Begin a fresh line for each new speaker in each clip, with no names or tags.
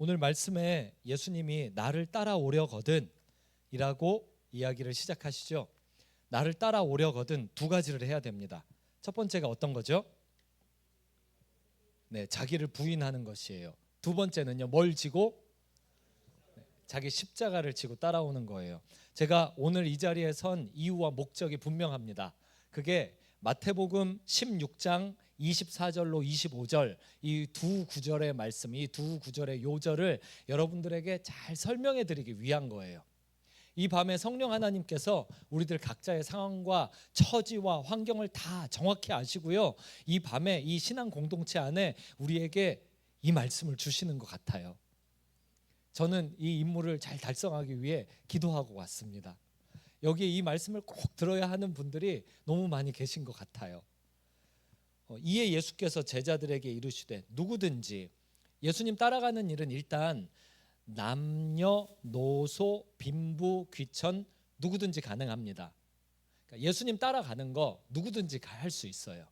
오늘 말씀에 예수님이 나를 따라오려거든 이라고 이야기를 시작하시죠. 나를 따라오려거든 두 가지를 해야 됩니다. 첫 번째가 어떤 거죠? 네, 자기를 부인하는 것이에요. 두 번째는요, 뭘 지고? 자기 십자가를 지고 따라오는 거예요. 제가 오늘 이 자리에 선 이유와 목적이 분명합니다. 그게 마태복음 16장 24절로 25절 이 두 구절의 말씀, 이 두 구절의 요절을 여러분들에게 잘 설명해 드리기 위한 거예요. 이 밤에 성령 하나님께서 우리들 각자의 상황과 처지와 환경을 다 정확히 아시고요, 이 밤에 이 신앙 공동체 안에 우리에게 이 말씀을 주시는 것 같아요. 저는 이 임무를 잘 달성하기 위해 기도하고 왔습니다. 여기에 이 말씀을 꼭 들어야 하는 분들이 너무 많이 계신 것 같아요. 이에 예수께서 제자들에게 이르시되 누구든지, 예수님 따라가는 일은 일단 남녀노소 빈부 귀천 누구든지 가능합니다. 그러니까 예수님 따라가는 거 누구든지 할 수 있어요.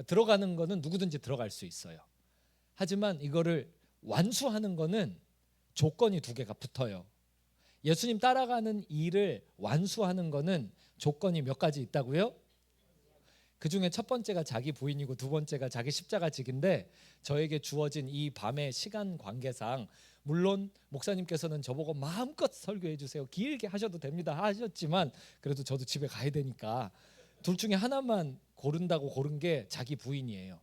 들어가는 거는 누구든지 들어갈 수 있어요. 하지만 이거를 완수하는 거는 조건이 두 개가 붙어요. 예수님 따라가는 일을 완수하는 거는 조건이 몇 가지 있다고요? 그 중에 첫 번째가 자기 부인이고 두 번째가 자기 십자가 지기인데, 저에게 주어진 이 밤의 시간 관계상 물론 목사님께서는 저보고 마음껏 설교해 주세요, 길게 하셔도 됩니다 하셨지만, 그래도 저도 집에 가야 되니까 둘 중에 하나만 고른다고 고른 게 자기 부인이에요.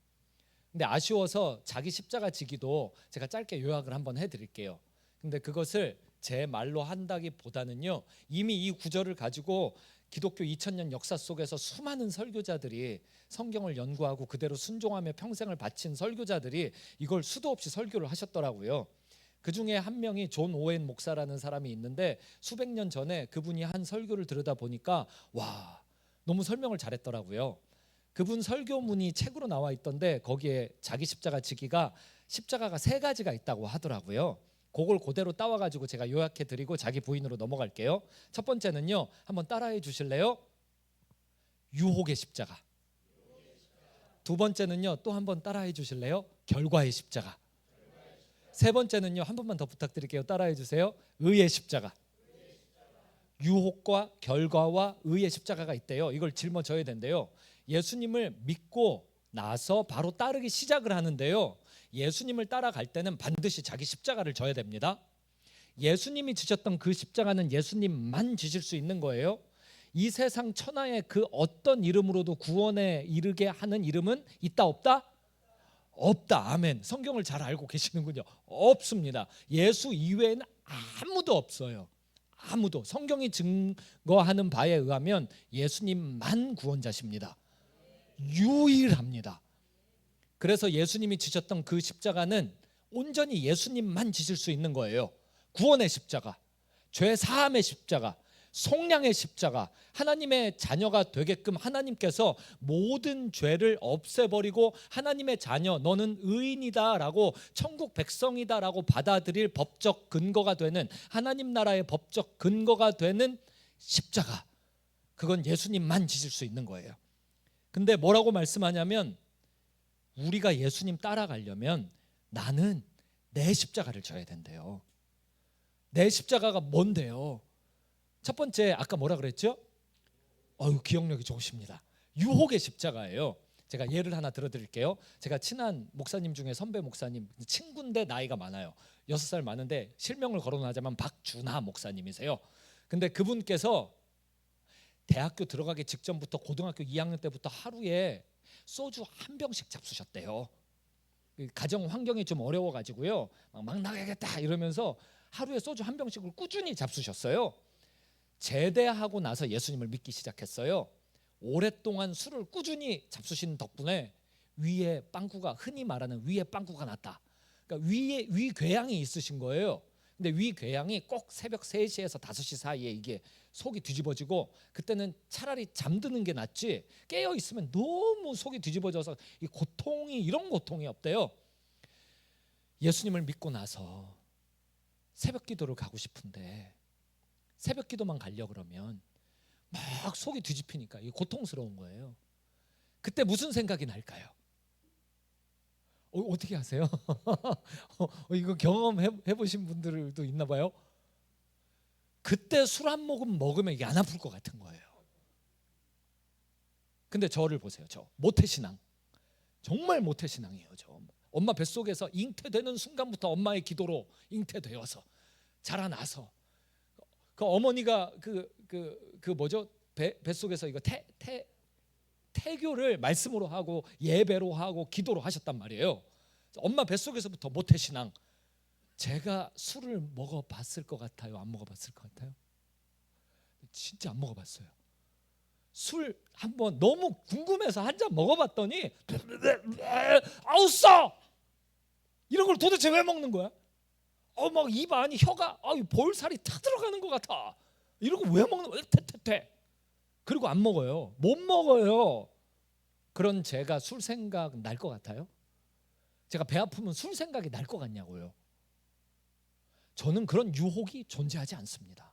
근데 아쉬워서 자기 십자가 지기도 제가 짧게 요약을 한번 해드릴게요. 근데 그것을 제 말로 한다기보다는요, 이미 이 구절을 가지고 기독교 2000년 역사 속에서 수많은 설교자들이, 성경을 연구하고 그대로 순종하며 평생을 바친 설교자들이 이걸 수도 없이 설교를 하셨더라고요. 그 중에 한 명이 존 오웬 목사라는 사람이 있는데, 수백 년 전에 그분이 한 설교를 들으다 보니까 와, 너무 설명을 잘했더라고요. 그분 설교문이 책으로 나와 있던데 거기에 자기 십자가 지기가 십자가가 세 가지가 있다고 하더라고요. 그걸 그대로 따와가지고 제가 요약해 드리고 자기 부인으로 넘어갈게요. 첫 번째는요, 한번 따라해 주실래요? 유혹의 십자가. 두 번째는요, 또 한번 따라해 주실래요? 결과의 십자가. 세 번째는요, 한 번만 더 부탁드릴게요. 따라해 주세요. 의의 십자가. 유혹과 결과와 의의 십자가가 있대요. 이걸 짊어져야 된대요. 예수님을 믿고 나서 바로 따르기 시작을 하는데요, 예수님을 따라갈 때는 반드시 자기 십자가를 져야 됩니다. 예수님이 지셨던 그 십자가는 예수님만 지실 수 있는 거예요. 이 세상 천하의 그 어떤 이름으로도 구원에 이르게 하는 이름은 있다 없다? 없다. 아멘. 성경을 잘 알고 계시는군요. 없습니다. 예수 이외에는 아무도 없어요. 아무도. 성경이 증거하는 바에 의하면 예수님만 구원자십니다. 유일합니다. 그래서 예수님이 지셨던 그 십자가는 온전히 예수님만 지실 수 있는 거예요. 구원의 십자가, 죄 사함의 십자가, 속량의 십자가, 하나님의 자녀가 되게끔 하나님께서 모든 죄를 없애버리고 하나님의 자녀, 너는 의인이다 라고, 천국 백성이다 라고 받아들일 법적 근거가 되는, 하나님 나라의 법적 근거가 되는 십자가, 그건 예수님만 지실 수 있는 거예요. 근데 뭐라고 말씀하냐면, 우리가 예수님 따라가려면 나는 내 십자가를 져야 된대요. 내 십자가가 뭔데요? 첫 번째, 아까 뭐라 그랬죠? 기억력이 좋으십니다. 유혹의 십자가예요. 제가 예를 하나 들어드릴게요. 제가 친한 목사님 중에 선배 목사님, 친구인데 나이가 많아요. 6살 많은데 실명을 거론하자면 박준하 목사님이세요. 근데 그분께서 대학교 들어가기 직전부터 고등학교 2학년 때부터 하루에 소주 한 병씩 잡수셨대요. 가정 환경이 좀 어려워가지고요, 막 나가야겠다 이러면서 하루에 소주 한 병씩을 꾸준히 잡수셨어요. 제대하고 나서 예수님을 믿기 시작했어요. 오랫동안 술을 꾸준히 잡수신 덕분에 위에 빵꾸가, 흔히 말하는 위에 빵꾸가 났다. 그러니까 위에 위궤양이 있으신 거예요. 근데 위궤양이 꼭 새벽 3시에서 5시 사이에 이게 속이 뒤집어지고, 그때는 차라리 잠드는 게 낫지 깨어 있으면 너무 속이 뒤집어져서 이 고통이, 이런 고통이 없대요. 예수님을 믿고 나서 새벽 기도를 가고 싶은데 새벽 기도만 가려 그러면 막 속이 뒤집히니까 이게 고통스러운 거예요. 그때 무슨 생각이 날까요? 어떻게 하세요? 이거 경험해 보신 분들도 있나 봐요. 그때 술 한 모금 먹으면 이게 안 아플 것 같은 거예요. 근데 저를 보세요. 저 모태신앙, 정말 모태신앙이에요. 저 엄마 뱃속에서 잉태되는 순간부터 엄마의 기도로 잉태되어서 자라나서 그 어머니가 그 뭐죠? 뱃속에서 이거 태교를 말씀으로 하고 예배로 하고 기도로 하셨단 말이에요. 엄마 뱃속에서부터 모태신앙. 제가 술을 먹어봤을 것 같아요? 안 먹어봤을 것 같아요? 진짜 안 먹어봤어요. 술 한번 너무 궁금해서 한 잔 먹어봤더니 아우 써! 이런 걸 도대체 왜 먹는 거야? 막 입 안이 혀가 볼살이 타 들어가는 것 같아. 이런 거 왜 먹는 거야? 퇴퇴퇴. 그리고 안 먹어요. 못 먹어요. 그런 제가 술 생각 날 것 같아요? 제가 배 아프면 술 생각이 날 것 같냐고요. 저는 그런 유혹이 존재하지 않습니다.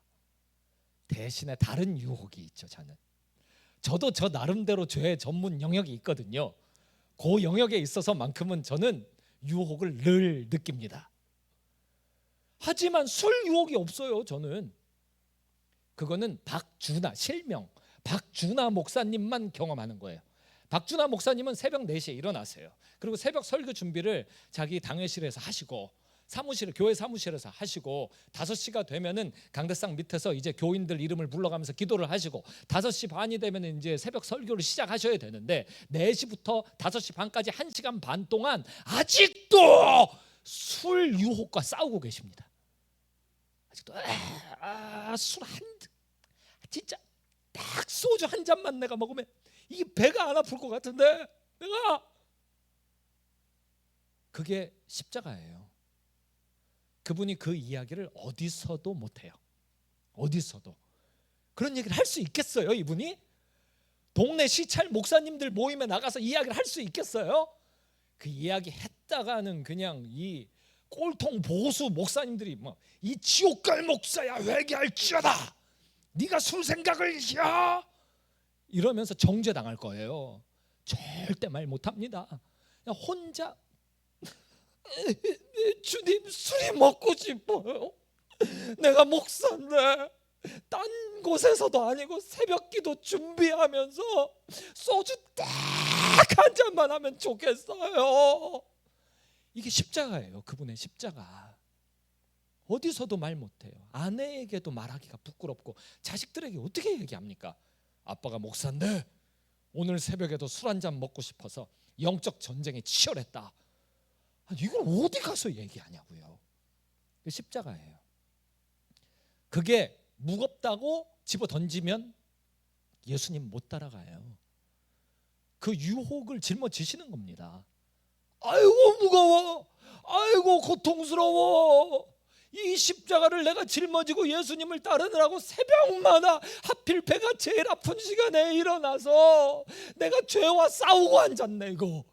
대신에 다른 유혹이 있죠. 저도 저 나름대로 죄의 전문 영역이 있거든요. 그 영역에 있어서만큼은 저는 유혹을 늘 느낍니다. 하지만 술 유혹이 없어요. 저는 그거는 실명 박준하 목사님만 경험하는 거예요. 박준하 목사님은 새벽 4시에 일어나세요. 그리고 새벽 설교 준비를 자기 당회실에서 하시고 교회 사무실에서 하시고 5시가 되면은 강대상 밑에서 이제 교인들 이름을 불러가면서 기도를 하시고 5시 반이 되면 이제 새벽 설교를 시작하셔야 되는데 4시부터 5시 반까지 1시간 반 동안 아직도 술 유혹과 싸우고 계십니다. 아직도 진짜 딱 소주 한 잔만 내가 먹으면 이게 배가 안 아플 것 같은데 그게 십자가예요. 그분이 그 이야기를 어디서도 못해요. 어디서도 그런 얘기를 할 수 있겠어요? 이분이 동네 시찰 목사님들 모임에 나가서 이야기를 할 수 있겠어요? 그 이야기 했다가는 그냥 이 꼴통 보수 목사님들이 이 지옥갈 목사야 회개할지어다 네가 술 생각을 야 이러면서 정죄당할 거예요. 절대 말 못합니다. 그냥 혼자 주님 술이 먹고 싶어요. 내가 목사인데 딴 곳에서도 아니고 새벽기도 준비하면서 소주 딱 한 잔만 하면 좋겠어요. 이게 십자가예요. 그분의 십자가. 어디서도 말 못해요. 아내에게도 말하기가 부끄럽고 자식들에게 어떻게 얘기합니까? 아빠가 목사인데 오늘 새벽에도 술 한 잔 먹고 싶어서 영적 전쟁에 치열했다. 이걸 어디 가서 얘기하냐고요. 십자가예요. 그게 무겁다고 집어 던지면 예수님 못 따라가요. 그 유혹을 짊어지시는 겁니다. 아이고 무거워, 아이고 고통스러워. 이 십자가를 내가 짊어지고 예수님을 따르느라고 새벽마다 하필 배가 제일 아픈 시간에 일어나서 내가 죄와 싸우고 앉았네 이거.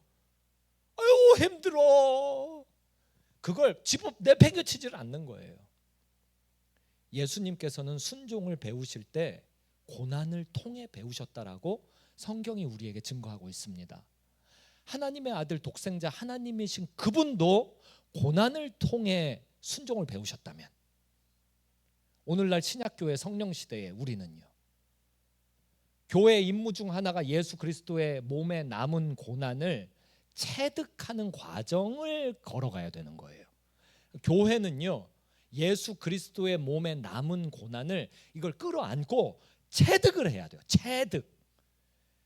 아유 힘들어. 그걸 집어 내팽개치지를 않는 거예요. 예수님께서는 순종을 배우실 때 고난을 통해 배우셨다라고 성경이 우리에게 증거하고 있습니다. 하나님의 아들 독생자 하나님이신 그분도 고난을 통해 순종을 배우셨다면 오늘날 신약교회 성령시대에 우리는요, 교회의 임무 중 하나가 예수 그리스도의 몸에 남은 고난을 체득하는 과정을 걸어가야 되는 거예요. 교회는요, 예수 그리스도의 몸에 남은 고난을 이걸 끌어안고 체득을 해야 돼요. 체득.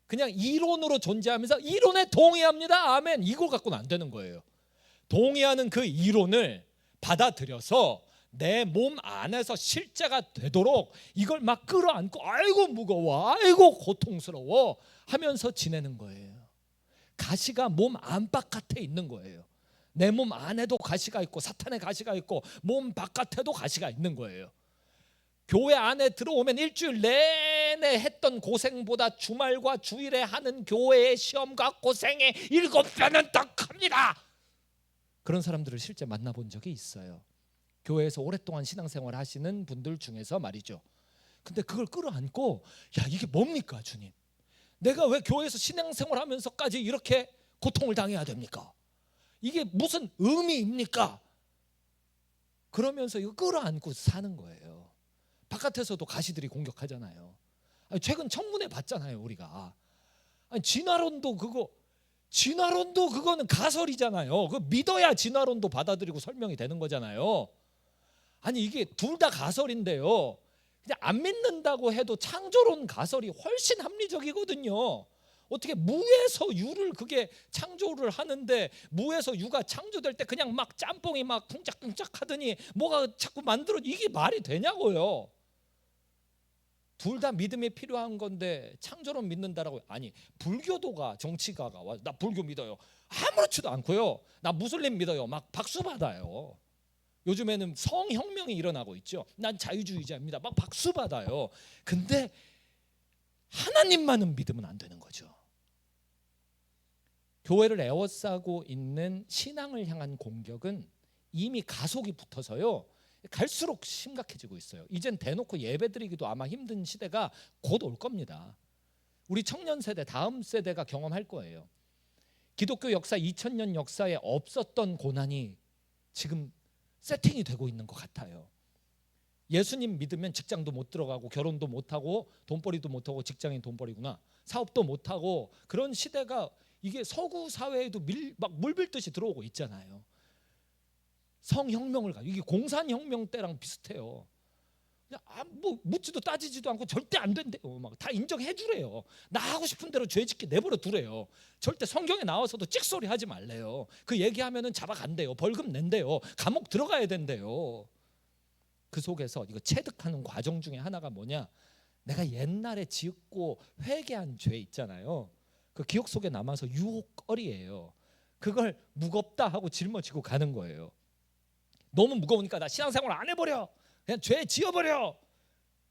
그냥 이론으로 존재하면서 이론에 동의합니다. 아멘. 이거 갖고는 안 되는 거예요. 동의하는 그 이론을 받아들여서 내 몸 안에서 실제가 되도록 이걸 막 끌어안고 아이고 무거워, 아이고 고통스러워 하면서 지내는 거예요. 가시가 몸 안바깥에 있는 거예요. 내 몸 안에도 가시가 있고 사탄의 가시가 있고 몸 바깥에도 가시가 있는 거예요. 교회 안에 들어오면 일주일 내내 했던 고생보다 주말과 주일에 하는 교회의 시험과 고생의 7배는 더 큽니다. 그런 사람들을 실제 만나본 적이 있어요. 교회에서 오랫동안 신앙생활 하시는 분들 중에서 말이죠. 근데 그걸 끌어안고 야 이게 뭡니까 주님, 내가 왜 교회에서 신앙생활 하면서까지 이렇게 고통을 당해야 됩니까? 이게 무슨 의미입니까? 그러면서 이거 끌어안고 사는 거예요. 바깥에서도 가시들이 공격하잖아요. 아니, 최근 청문회 봤잖아요, 우리가. 아니, 진화론도 그거는 가설이잖아요. 그 믿어야 진화론도 받아들이고 설명이 되는 거잖아요. 아니, 이게 둘 다 가설인데요. 그냥 안 믿는다고 해도 창조론 가설이 훨씬 합리적이거든요. 어떻게 무에서 유를 그게 창조를 하는데, 무에서 유가 창조될 때 그냥 막 짬뽕이 막 쿵짝쿵짝 하더니 뭐가 자꾸 만들어, 이게 말이 되냐고요. 둘 다 믿음이 필요한 건데 창조론 믿는다라고. 아니, 불교도가 정치가가 와, 나 불교 믿어요, 아무렇지도 않고요. 나 무슬림 믿어요, 막 박수 받아요. 요즘에는 성혁명이 일어나고 있죠. 난 자유주의자입니다, 막 박수 받아요. 근데 하나님만은 믿으면 안 되는 거죠. 교회를 에워싸고 있는 신앙을 향한 공격은 이미 가속이 붙어서요, 갈수록 심각해지고 있어요. 이젠 대놓고 예배드리기도 아마 힘든 시대가 곧 올 겁니다. 우리 청년 세대, 다음 세대가 경험할 거예요. 기독교 역사 2000년 역사에 없었던 고난이 지금 세팅이 되고 있는 것 같아요. 예수님 믿으면 직장도 못 들어가고 결혼도 못하고 돈벌이도 못하고, 직장인 돈벌이구나, 사업도 못하고, 그런 시대가 이게 서구 사회에도 막 물밀듯이 들어오고 있잖아요. 성혁명을 가지고, 이게 공산혁명 때랑 비슷해요. 뭐 묻지도 따지지도 않고 절대 안 된대요. 막 다 인정해 주래요. 나 하고 싶은 대로 죄 짓게 내버려 두래요. 절대 성경에 나와서도 찍소리 하지 말래요. 그 얘기하면은 잡아간대요. 벌금 낸대요. 감옥 들어가야 된대요. 그 속에서 이거 체득하는 과정 중에 하나가 뭐냐? 내가 옛날에 지었고 회개한 죄 있잖아요. 그 기억 속에 남아서 유혹거리예요. 그걸 무겁다 하고 짊어지고 가는 거예요. 너무 무거우니까 나 신앙생활 안 해버려, 그냥 죄 지어버려,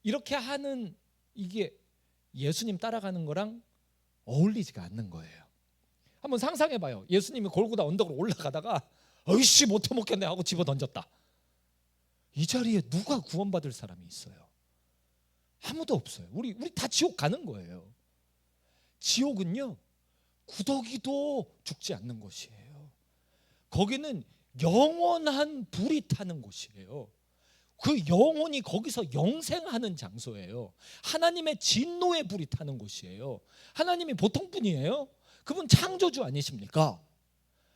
이렇게 하는, 이게 예수님 따라가는 거랑 어울리지가 않는 거예요. 한번 상상해봐요. 예수님이 골고다 언덕으로 올라가다가 어이씨 못해 먹겠네 하고 집어 던졌다. 이 자리에 누가 구원받을 사람이 있어요? 아무도 없어요. 우리 다 지옥 가는 거예요. 지옥은요, 구더기도 죽지 않는 곳이에요. 거기는 영원한 불이 타는 곳이에요. 그 영혼이 거기서 영생하는 장소예요. 하나님의 진노의 불이 타는 곳이에요. 하나님이 보통 분이에요? 그분 창조주 아니십니까?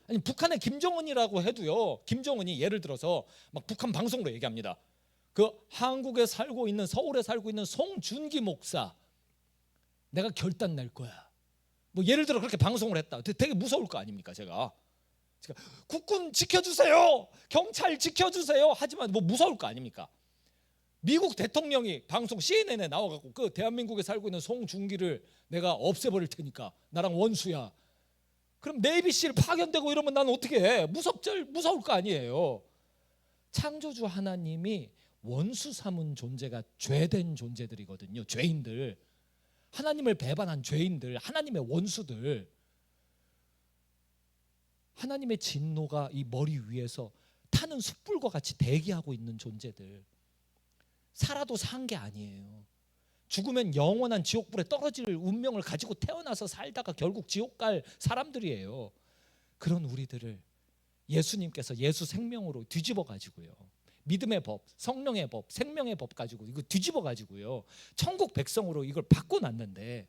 아니, 북한의 김정은이라고 해도요, 김정은이 예를 들어서 막 북한 방송으로 얘기합니다. 그 한국에 살고 있는, 서울에 살고 있는 송준기 목사 내가 결단 낼 거야, 뭐 예를 들어 그렇게 방송을 했다. 되게 무서울 거 아닙니까? 제가 국군 지켜주세요, 경찰 지켜주세요 하지만 뭐 무서울 거 아닙니까? 미국 대통령이 방송 CNN에 나와갖고 그 대한민국에 살고 있는 송중기를 내가 없애버릴 테니까 나랑 원수야. 그럼 네이비씨를 파견되고 이러면 난 어떻게 해? 무서울 거 아니에요. 창조주 하나님이 원수 삼은 존재가 죄된 존재들이거든요. 죄인들, 하나님을 배반한 죄인들, 하나님의 원수들. 하나님의 진노가 이 머리 위에서 타는 숯불과 같이 대기하고 있는 존재들. 살아도 산 게 아니에요. 죽으면 영원한 지옥불에 떨어질 운명을 가지고 태어나서 살다가 결국 지옥 갈 사람들이에요. 그런 우리들을 예수님께서 예수 생명으로 뒤집어 가지고요, 믿음의 법, 성령의 법, 생명의 법 가지고 이거 뒤집어 가지고요, 천국 백성으로 이걸 바꿔놨는데,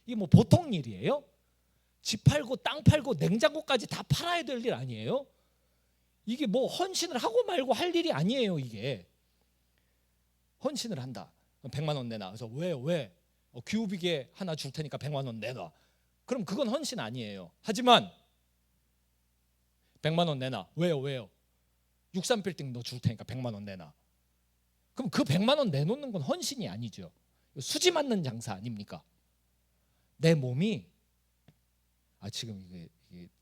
이게 뭐 보통 일이에요? 집 팔고 땅 팔고 냉장고까지 다 팔아야 될 일 아니에요? 이게 뭐 헌신을 하고 말고 할 일이 아니에요. 이게 헌신을 한다, 100만 원 내놔. 그래서 왜? 교우비계 하나 줄 테니까 100만 원 내놔. 그럼 그건 헌신 아니에요. 하지만 100만 원 내놔. 왜요? 63빌딩 너 줄 테니까 100만 원 내놔. 그럼 그 100만 원 내놓는 건 헌신이 아니죠. 수지 맞는 장사 아닙니까? 내 몸이, 지금 이게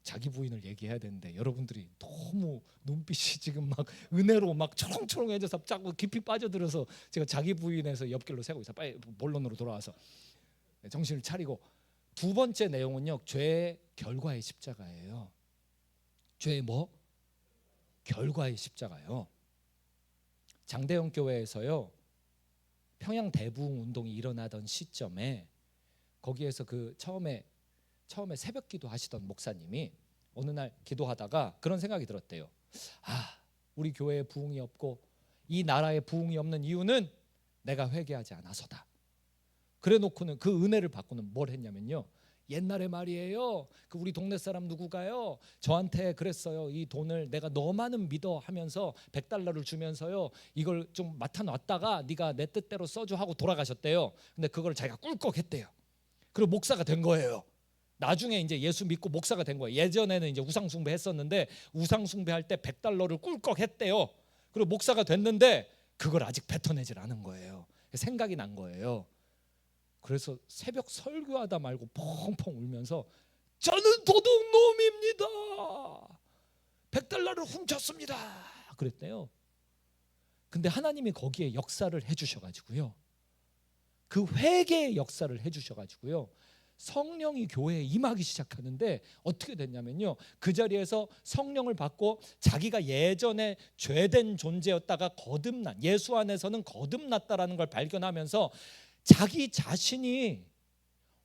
자기 부인을 얘기해야 되는데 여러분들이 너무 눈빛이 지금 막 은혜로 막 초롱초롱해져서 자꾸 깊이 빠져들어서 제가 자기 부인에서 옆길로 세고 있어요. 빨리 본론으로 돌아와서 정신을 차리고, 두 번째 내용은요, 죄의 결과의 십자가예요. 죄의 뭐? 결과의 십자가요. 장대영 교회에서요, 평양 대부흥 운동이 일어나던 시점에 거기에서 그 처음에 새벽기도 하시던 목사님이 어느 날 기도하다가 그런 생각이 들었대요. 우리 교회에 부흥이 없고 이 나라에 부흥이 없는 이유는 내가 회개하지 않아서다. 그래 놓고는 그 은혜를 받고는 뭘 했냐면요, 옛날에 말이에요, 그 우리 동네 사람 누구가요 저한테 그랬어요. 이 돈을 내가 너만은 믿어 하면서 100달러를 주면서요, 이걸 좀 맡아놨다가 네가 내 뜻대로 써줘 하고 돌아가셨대요. 근데 그걸 자기가 꿀꺽했대요. 그리고 목사가 된 거예요. 나중에 이제 예수 믿고 목사가 된 거예요. 예전에는 이제 우상숭배 했었는데 우상숭배할 때 100달러를 꿀꺽했대요. 그리고 목사가 됐는데 그걸 아직 뱉어내질 않은 거예요. 생각이 난 거예요. 그래서 새벽 설교하다 말고 펑펑 울면서 저는 도둑놈입니다. 100달러를 훔쳤습니다. 그랬대요. 근데 하나님이 거기에 역사를 해주셔가지고요, 그 회개의 역사를 해주셔가지고요, 성령이 교회에 임하기 시작하는데 어떻게 됐냐면요, 그 자리에서 성령을 받고 자기가 예전에 죄된 존재였다가 거듭난, 예수 안에서는 거듭났다라는 걸 발견하면서 자기 자신이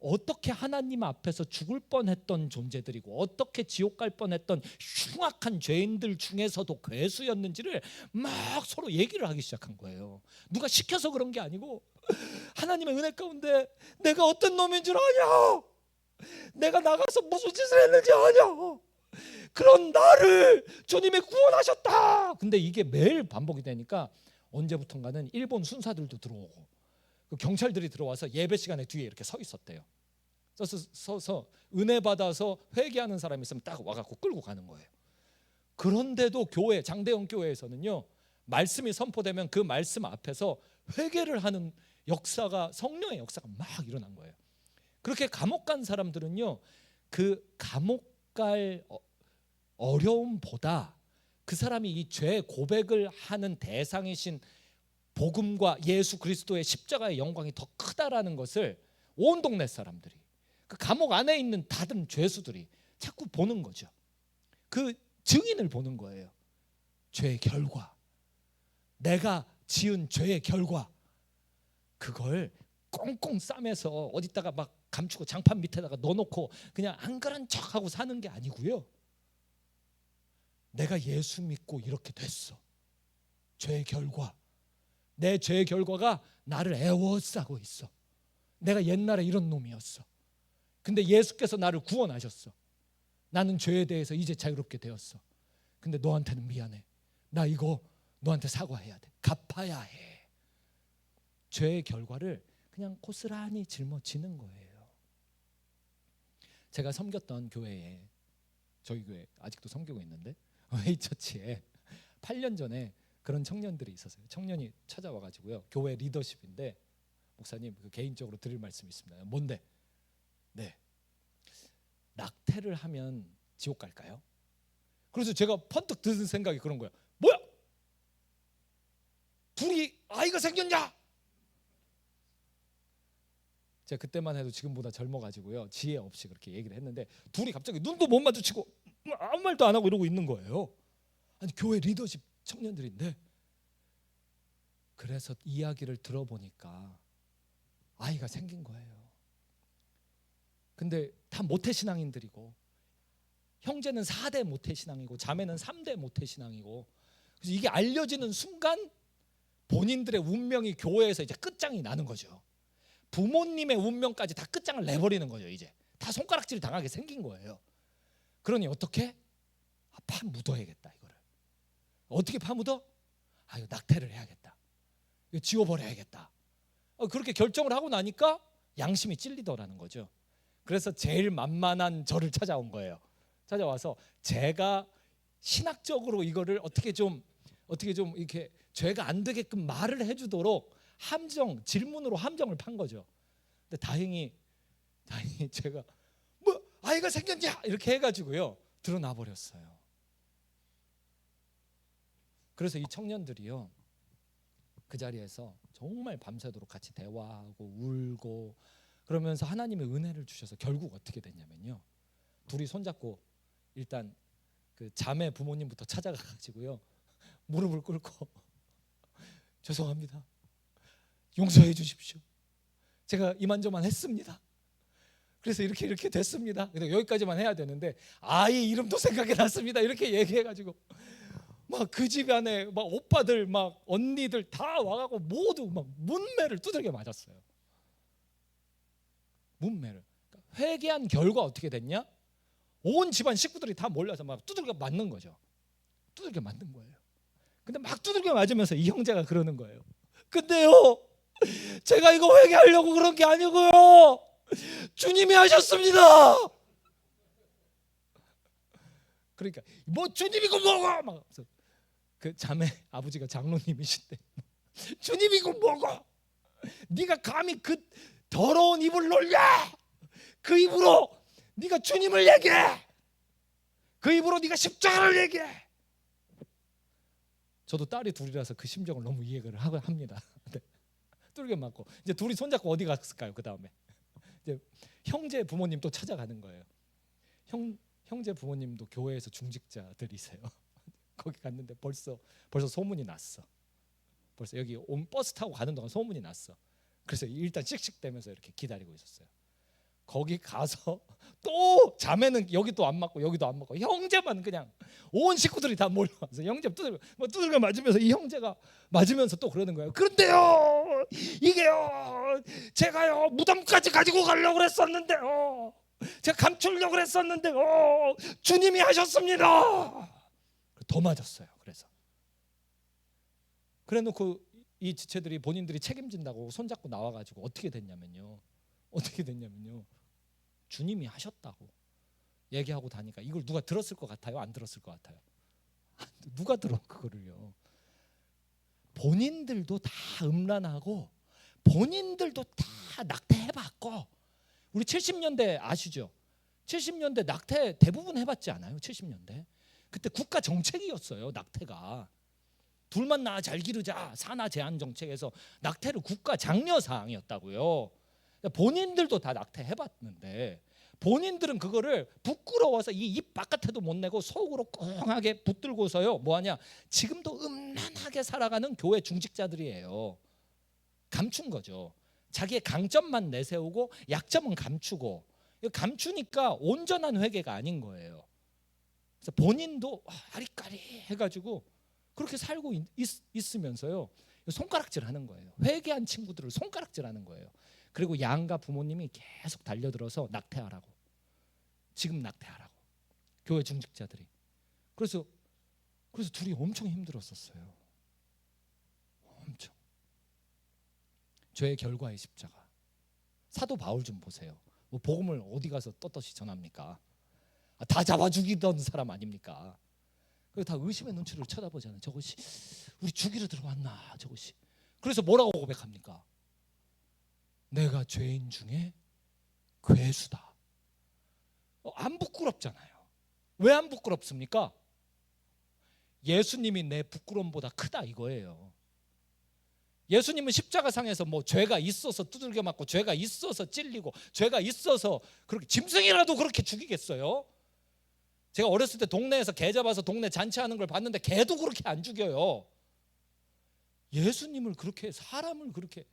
어떻게 하나님 앞에서 죽을 뻔했던 존재들이고 어떻게 지옥 갈 뻔했던 흉악한 죄인들 중에서도 괴수였는지를 막 서로 얘기를 하기 시작한 거예요. 누가 시켜서 그런 게 아니고 하나님의 은혜 가운데 내가 어떤 놈인 줄 아냐, 내가 나가서 무슨 짓을 했는지 아냐, 그런 나를 주님이 구원하셨다. 근데 이게 매일 반복이 되니까 언제부턴가는 일본 순사들도 들어오고 그 경찰들이 들어와서 예배 시간에 뒤에 이렇게 서 있었대요. 서서 은혜 받아서 회개하는 사람이 있으면 딱 와갖고 끌고 가는 거예요. 그런데도 교회, 장대형 교회에서는요, 말씀이 선포되면 그 말씀 앞에서 회개를 하는 역사가, 성령의 역사가 막 일어난 거예요. 그렇게 감옥 간 사람들은요, 그 감옥 갈 어려움보다 그 사람이 이 죄 고백을 하는 대상이신 복음과 예수 그리스도의 십자가의 영광이 더 크다라는 것을 온 동네 사람들이, 그 감옥 안에 있는 다른 죄수들이 자꾸 보는 거죠. 그 증인을 보는 거예요. 죄의 결과, 내가 지은 죄의 결과, 그걸 꽁꽁 싸매서 어디다가 막 감추고 장판 밑에다가 넣어놓고 그냥 안 그런 척하고 사는 게 아니고요, 내가 예수 믿고 이렇게 됐어. 죄의 결과, 내 죄의 결과가 나를 애워싸고 있어. 내가 옛날에 이런 놈이었어. 근데 예수께서 나를 구원하셨어. 나는 죄에 대해서 이제 자유롭게 되었어. 근데 너한테는 미안해. 나 이거 너한테 사과해야 돼. 갚아야 해. 죄의 결과를 그냥 고스란히 짊어지는 거예요. 제가 섬겼던 교회에, 저희 교회 아직도 섬기고 있는데 웨이처치에 8년 전에 그런 청년들이 있었어요. 청년이 찾아와가지고요, 교회 리더십인데 목사님 그 개인적으로 드릴 말씀이 있습니다. 뭔데? 네, 낙태를 하면 지옥 갈까요? 그래서 제가 번뜩 드는 생각이 그런 거예요. 뭐야? 둘이 아이가 생겼냐? 제가 그때만 해도 지금보다 젊어가지고요, 지혜 없이 그렇게 얘기를 했는데 둘이 갑자기 눈도 못 마주치고 아무 말도 안 하고 이러고 있는 거예요. 아니 교회 리더십 청년들인데. 그래서 이야기를 들어보니까 아이가 생긴 거예요. 근데 다 모태신앙인들이고, 형제는 4대 모태신앙이고 자매는 3대 모태신앙이고, 그래서 이게 알려지는 순간 본인들의 운명이 교회에서 이제 끝장이 나는 거죠. 부모님의 운명까지 다 끝장을 내버리는 거죠. 이제 다 손가락질 당하게 생긴 거예요. 그러니 어떻게? 파 묻어야겠다. 이거를 어떻게 파 묻어? 이거 낙태를 해야겠다. 이거 지워버려야겠다. 그렇게 결정을 하고 나니까 양심이 찔리더라는 거죠. 그래서 제일 만만한 저를 찾아온 거예요. 찾아와서 제가 신학적으로 이거를 어떻게 좀 이렇게 죄가 안 되게끔 말을 해주도록 질문으로 함정을 판 거죠. 근데 다행히 제가 뭐 아이가 생겼냐 이렇게 해가지고요, 드러나 버렸어요. 그래서 이 청년들이요, 그 자리에서 정말 밤새도록 같이 대화하고 울고 그러면서 하나님의 은혜를 주셔서 결국 어떻게 됐냐면요, 둘이 손잡고 일단 그 자매 부모님부터 찾아가가지고요, 무릎을 꿇고 죄송합니다, 용서해 주십시오, 제가 이만저만 했습니다, 그래서 이렇게 됐습니다. 근데 여기까지만 해야 되는데 아이 이름도 생각이 났습니다. 이렇게 얘기해가지고 막 그 집안에 막 오빠들 막 언니들 다 와가고 모두 막 문매를 두들겨 맞았어요. 문매를. 회개한 결과 어떻게 됐냐? 온 집안 식구들이 다 몰려서 막 두들겨 맞는 거죠. 두들겨 맞는 거예요. 근데 막 두들겨 맞으면서 이 형제가 그러는 거예요. 근데요, 제가 이거 회개하려고 그런 게 아니고요, 주님이 하셨습니다. 그러니까 뭐 주님이고 뭐고 막 그 자매 아버지가 장로님이신데 주님이고 뭐고 네가 감히 그 더러운 입을 놀려? 그 입으로 네가 주님을 얘기해. 그 입으로 네가 십자가를 얘기해. 저도 딸이 둘이라서 그 심정을 너무 이해를 합니다. 뚫겨 맞고 이제 둘이 손잡고 어디 갔을까요? 그 다음에 이제 형제 부모님 또 찾아가는 거예요. 형제 부모님도 교회에서 중직자들이세요. 거기 갔는데 벌써 소문이 났어. 벌써 여기 버스 타고 가는 동안 소문이 났어. 그래서 일단 씩씩대면서 이렇게 기다리고 있었어요. 거기 가서 또 자매는 여기도 안 맞고 여기도 안 맞고 형제만 그냥 온 식구들이 다 몰려와서 형제 두들겨 맞으면서 이 형제가 맞으면서 또 그러는 거예요. 그런데요, 이게요, 제가요 무덤까지 가지고 가려고 그랬었는데요, 제가 감추려고 그랬었는데요, 주님이 하셨습니다. 더 맞았어요. 그래놓고 이 지체들이 본인들이 책임진다고 손잡고 나와가지고 어떻게 됐냐면요, 주님이 하셨다고 얘기하고 다니까 이걸 누가 들었을 것 같아요? 안 들었을 것 같아요? 누가 들어 그거를요? 본인들도 다 음란하고 본인들도 다 낙태해봤고, 우리 70년대 아시죠? 70년대 낙태 대부분 해봤지 않아요? 70년대 그때 국가 정책이었어요. 낙태가 둘만 낳아 잘 기르자 산하 제한 정책에서 낙태를 국가 장려 사항이었다고요. 본인들도 다 낙태 해봤는데 본인들은 그거를 부끄러워서 이 입 바깥에도 못 내고 속으로 꽁하게 붙들고서요 뭐하냐, 지금도 음란하게 살아가는 교회 중직자들이에요. 감춘 거죠. 자기의 강점만 내세우고 약점은 감추고, 감추니까 온전한 회개가 아닌 거예요. 그래서 본인도 아리까리 해가지고 그렇게 살고 있으면서요 손가락질 하는 거예요. 회개한 친구들을 손가락질 하는 거예요. 그리고 양가 부모님이 계속 달려들어서 낙태하라고, 지금 낙태하라고, 교회 중직자들이. 그래서 둘이 엄청 힘들었었어요. 엄청. 죄의 결과의 십자가. 사도 바울 좀 보세요. 뭐 복음을 어디 가서 떳떳이 전합니까? 다 잡아 죽이던 사람 아닙니까? 다 의심의 눈초리를 쳐다보잖아요. 저것이 우리 죽이러 들어왔나 저것이. 그래서 뭐라고 고백합니까? 내가 죄인 중에 괴수다. 안 부끄럽잖아요. 왜 안 부끄럽습니까? 예수님이 내 부끄러움보다 크다 이거예요. 예수님은 십자가상에서 뭐 죄가 있어서 두들겨 맞고 죄가 있어서 찔리고 죄가 있어서 그렇게 짐승이라도 그렇게 죽이겠어요? 제가 어렸을 때 동네에서 개 잡아서 동네 잔치하는 걸 봤는데 개도 그렇게 안 죽여요. 예수님을 그렇게, 사람을 그렇게.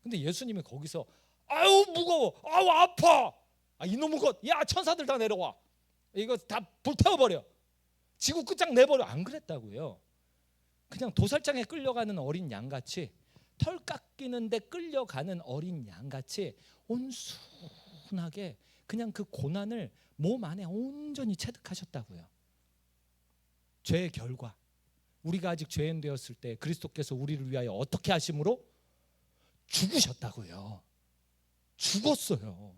근데 예수님이 거기서 아유 무거워, 아유 아파, 이놈의 것, 야 천사들 다 내려와, 이거 다 불태워버려, 지구 끝장 내버려, 안 그랬다고요. 그냥 도살장에 끌려가는 어린 양같이, 털 깎이는데 끌려가는 어린 양같이 온순하게 그냥 그 고난을 몸 안에 온전히 체득하셨다고요. 죄의 결과, 우리가 아직 죄인 되었을 때 그리스도께서 우리를 위하여 어떻게 하심으로? 죽으셨다고요. 죽었어요.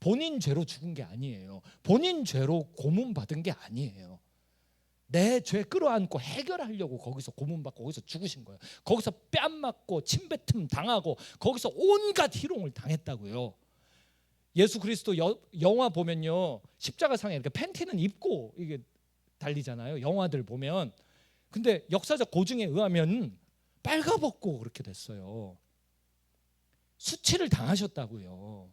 본인 죄로 죽은 게 아니에요. 본인 죄로 고문받은 게 아니에요. 내 죄 끌어안고 해결하려고 거기서 고문받고 거기서 죽으신 거예요. 거기서 뺨 맞고 침뱉음 당하고 거기서 온갖 희롱을 당했다고요. 예수 그리스도 영화 보면요, 십자가상에 이렇게 팬티는 입고 이게 달리잖아요, 영화들 보면. 근데 역사적 고증에 의하면 빨가벗고 그렇게 됐어요. 수치를 당하셨다고요.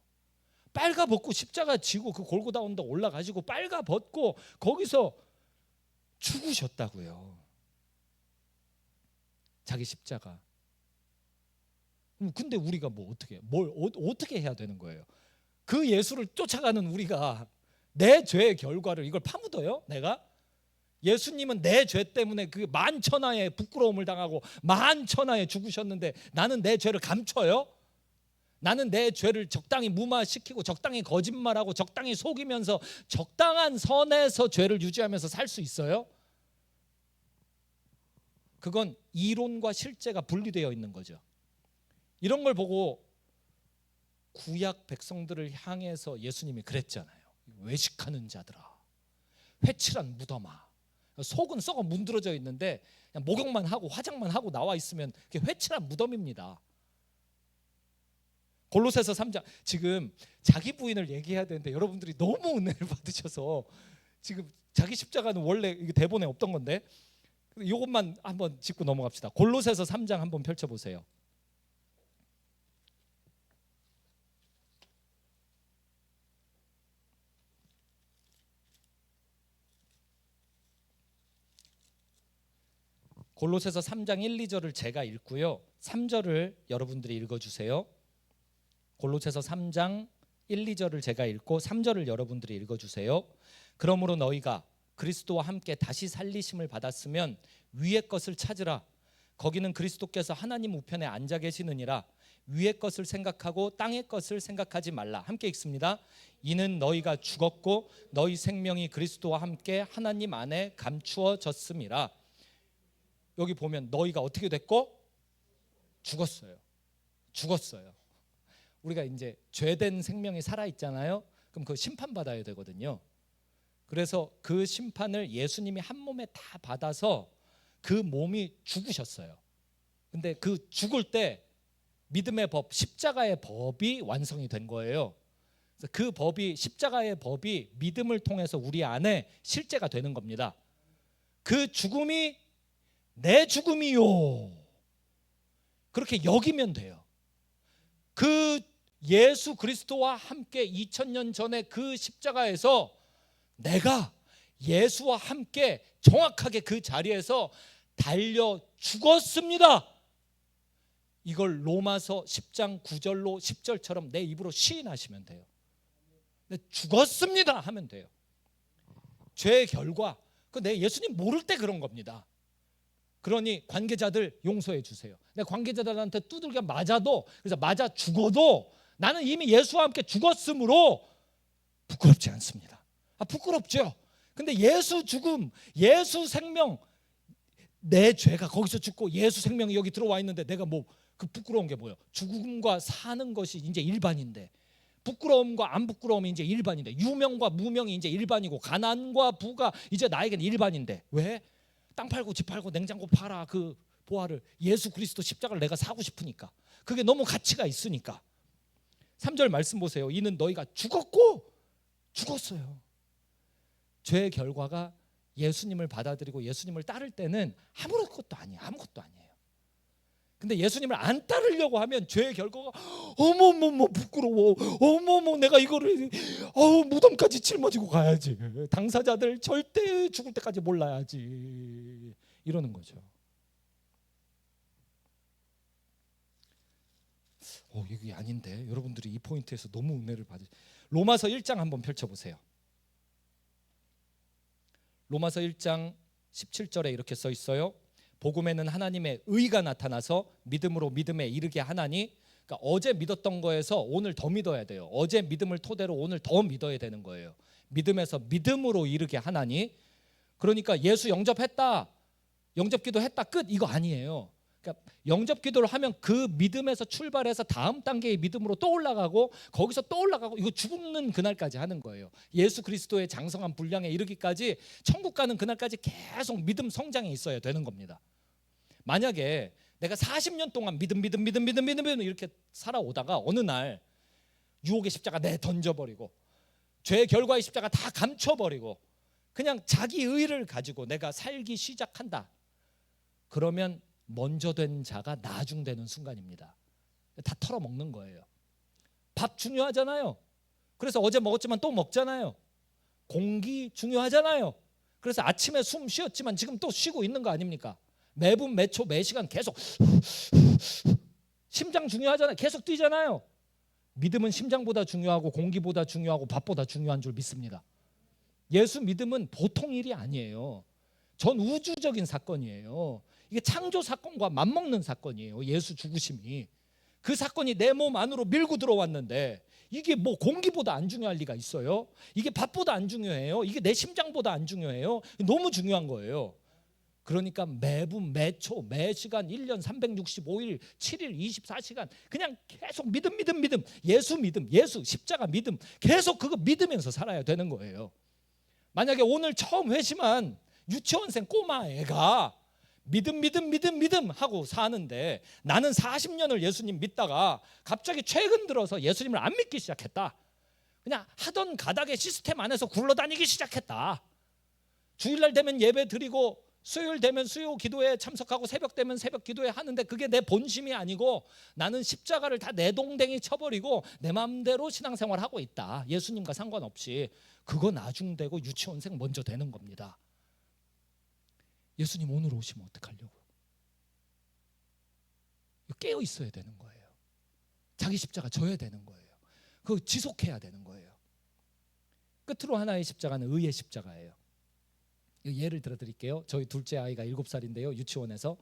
빨가벗고 십자가 지고 그 골고다 언덕 올라가시고 빨가벗고 거기서 죽으셨다고요. 자기 십자가. 근데 우리가 뭘 어떻게 해야 되는 거예요? 그 예수를 쫓아가는 우리가 내 죄의 결과를 이걸 파묻어요? 내가? 예수님은 내 죄 때문에 그 만천하의 부끄러움을 당하고 만천하에 죽으셨는데 나는 내 죄를 감춰요? 나는 내 죄를 적당히 무마시키고 적당히 거짓말하고 적당히 속이면서 적당한 선에서 죄를 유지하면서 살 수 있어요? 그건 이론과 실제가 분리되어 있는 거죠. 이런 걸 보고 구약 백성들을 향해서 예수님이 그랬잖아요. 외식하는 자들아, 회칠한 무덤아. 속은 썩어 문드러져 있는데 그냥 목욕만 하고 화장만 하고 나와 있으면 그게 회칠한 무덤입니다. 골로새서 3장, 지금 자기 부인을 얘기해야 되는데 여러분들이 너무 은혜를 받으셔서 지금 자기 십자가는 원래 이게 대본에 없던 건데 이것만 한번 짚고 넘어갑시다. 골로새서 3장 한번 펼쳐보세요. 골로새서 3장 1, 2절을 제가 읽고요, 3절을 여러분들이 읽어주세요. 골로새서 3장 1, 2절을 제가 읽고 3절을 여러분들이 읽어주세요. 그러므로 너희가 그리스도와 함께 다시 살리심을 받았으면 위의 것을 찾으라. 거기는 그리스도께서 하나님 우편에 앉아 계시느니라. 위의 것을 생각하고 땅의 것을 생각하지 말라. 함께 읽습니다. 이는 너희가 죽었고 너희 생명이 그리스도와 함께 하나님 안에 감추어졌음이라. 여기 보면 너희가 어떻게 됐고? 죽었어요. 죽었어요. 우리가 이제 죄된 생명이 살아있잖아요. 그럼 그 심판받아야 되거든요. 그래서 그 심판을 예수님이 한 몸에 다 받아서 그 몸이 죽으셨어요. 근데 그 죽을 때 믿음의 법, 십자가의 법이 완성이 된 거예요. 그래서 그 법이, 십자가의 법이 믿음을 통해서 우리 안에 실제가 되는 겁니다. 그 죽음이 내 죽음이요, 그렇게 여기면 돼요. 그 예수 그리스도와 함께 2000년 전에 그 십자가에서 내가 예수와 함께 정확하게 그 자리에서 달려 죽었습니다. 이걸 로마서 10장 9절로 10절처럼 내 입으로 시인하시면 돼요. 죽었습니다 하면 돼요. 죄의 결과, 그 내 예수님 모를 때 그런 겁니다. 그러니 관계자들 용서해 주세요. 내 관계자들한테 두들겨 맞아도, 그래서 맞아 죽어도 나는 이미 예수와 함께 죽었으므로 부끄럽지 않습니다. 부끄럽죠. 근데 예수 죽음, 예수 생명, 내 죄가 거기서 죽고 예수 생명이 여기 들어와 있는데 내가 뭐 그 부끄러운 게 뭐예요? 죽음과 사는 것이 이제 일반인데, 부끄러움과 안 부끄러움이 이제 일반인데, 유명과 무명이 이제 일반이고, 가난과 부가 이제 나에겐 일반인데, 왜? 땅 팔고 집 팔고 냉장고 팔아 그 보화를 예수 그리스도 십자가를 내가 사고 싶으니까, 그게 너무 가치가 있으니까. 3절 말씀 보세요. 이는 너희가 죽었고, 죽었어요. 죄의 결과가 예수님을 받아들이고 예수님을 따를 때는 아무것도 아니에요. 아무것도 아니에요. 근데 예수님을 안 따르려고 하면 죄의 결과가 어머머머 부끄러워, 어머머 내가 이거를 무덤까지 짊어지고 가야지, 당사자들 절대 죽을 때까지 몰라야지, 이러는 거죠. 이게 아닌데 여러분들이 이 포인트에서 너무 은혜를 받으시. 로마서 1장 한번 펼쳐보세요. 로마서 1장 17절에 이렇게 써 있어요. 복음에는 하나님의 의가 나타나서 믿음으로 믿음에 이르게 하나니, 그러니까 어제 믿었던 거에서 오늘 더 믿어야 돼요. 어제 믿음을 토대로 오늘 더 믿어야 되는 거예요. 믿음에서 믿음으로 이르게 하나니, 그러니까 예수 영접했다, 영접기도 했다, 끝, 이거 아니에요. 그러니까 영접기도를 하면 그 믿음에서 출발해서 다음 단계의 믿음으로 또 올라가고, 거기서 또 올라가고, 이거 죽는 그날까지 하는 거예요. 예수 그리스도의 장성한 분량에 이르기까지, 천국 가는 그날까지 계속 믿음 성장에 있어야 되는 겁니다. 만약에 내가 40년 동안 믿음 이렇게 살아오다가 어느 날 유혹의 십자가 내 던져버리고 죄의 결과의 십자가 다 감춰버리고 그냥 자기 의를 가지고 내가 살기 시작한다, 그러면 먼저 된 자가 나중되는 순간입니다. 다 털어먹는 거예요. 밥 중요하잖아요. 그래서 어제 먹었지만 또 먹잖아요. 공기 중요하잖아요. 그래서 아침에 숨 쉬었지만 지금 또 쉬고 있는 거 아닙니까? 매분 매초 매시간 계속 심장 중요하잖아요. 계속 뛰잖아요. 믿음은 심장보다 중요하고 공기보다 중요하고 밥보다 중요한 줄 믿습니다. 예수 믿음은 보통 일이 아니에요. 전 우주적인 사건이에요. 이게 창조 사건과 맞먹는 사건이에요. 예수 죽으심이. 그 사건이 내 몸 안으로 밀고 들어왔는데 이게 뭐 공기보다 안 중요할 리가 있어요? 이게 밥보다 안 중요해요? 이게 내 심장보다 안 중요해요? 너무 중요한 거예요. 그러니까 매분, 매초, 매시간 1년 365일 7일 24시간 그냥 계속 믿음, 예수 믿음, 예수 십자가 믿음, 계속 그거 믿으면서 살아야 되는 거예요. 만약에 오늘 처음 회심한 유치원생 꼬마애가 믿음 하고 사는데 나는 40년을 예수님 믿다가 갑자기 최근 들어서 예수님을 안 믿기 시작했다. 그냥 하던 가닥의 시스템 안에서 굴러다니기 시작했다. 주일날 되면 예배 드리고 수요일 되면 수요 기도에 참석하고 새벽 되면 새벽 기도에 하는데 그게 내 본심이 아니고 나는 십자가를 다 내동댕이 쳐버리고 내 마음대로 신앙생활하고 있다. 예수님과 상관없이. 그거 나중되고 유치원생 먼저 되는 겁니다. 예수님 오늘 오시면 어떡하려고? 깨어 있어야 되는 거예요. 자기 십자가 져야 되는 거예요. 그거 지속해야 되는 거예요. 끝으로 하나의 십자가는 의의 십자가예요. 예를 들어 드릴게요. 저희 둘째 아이가 7살인데요. 유치원에서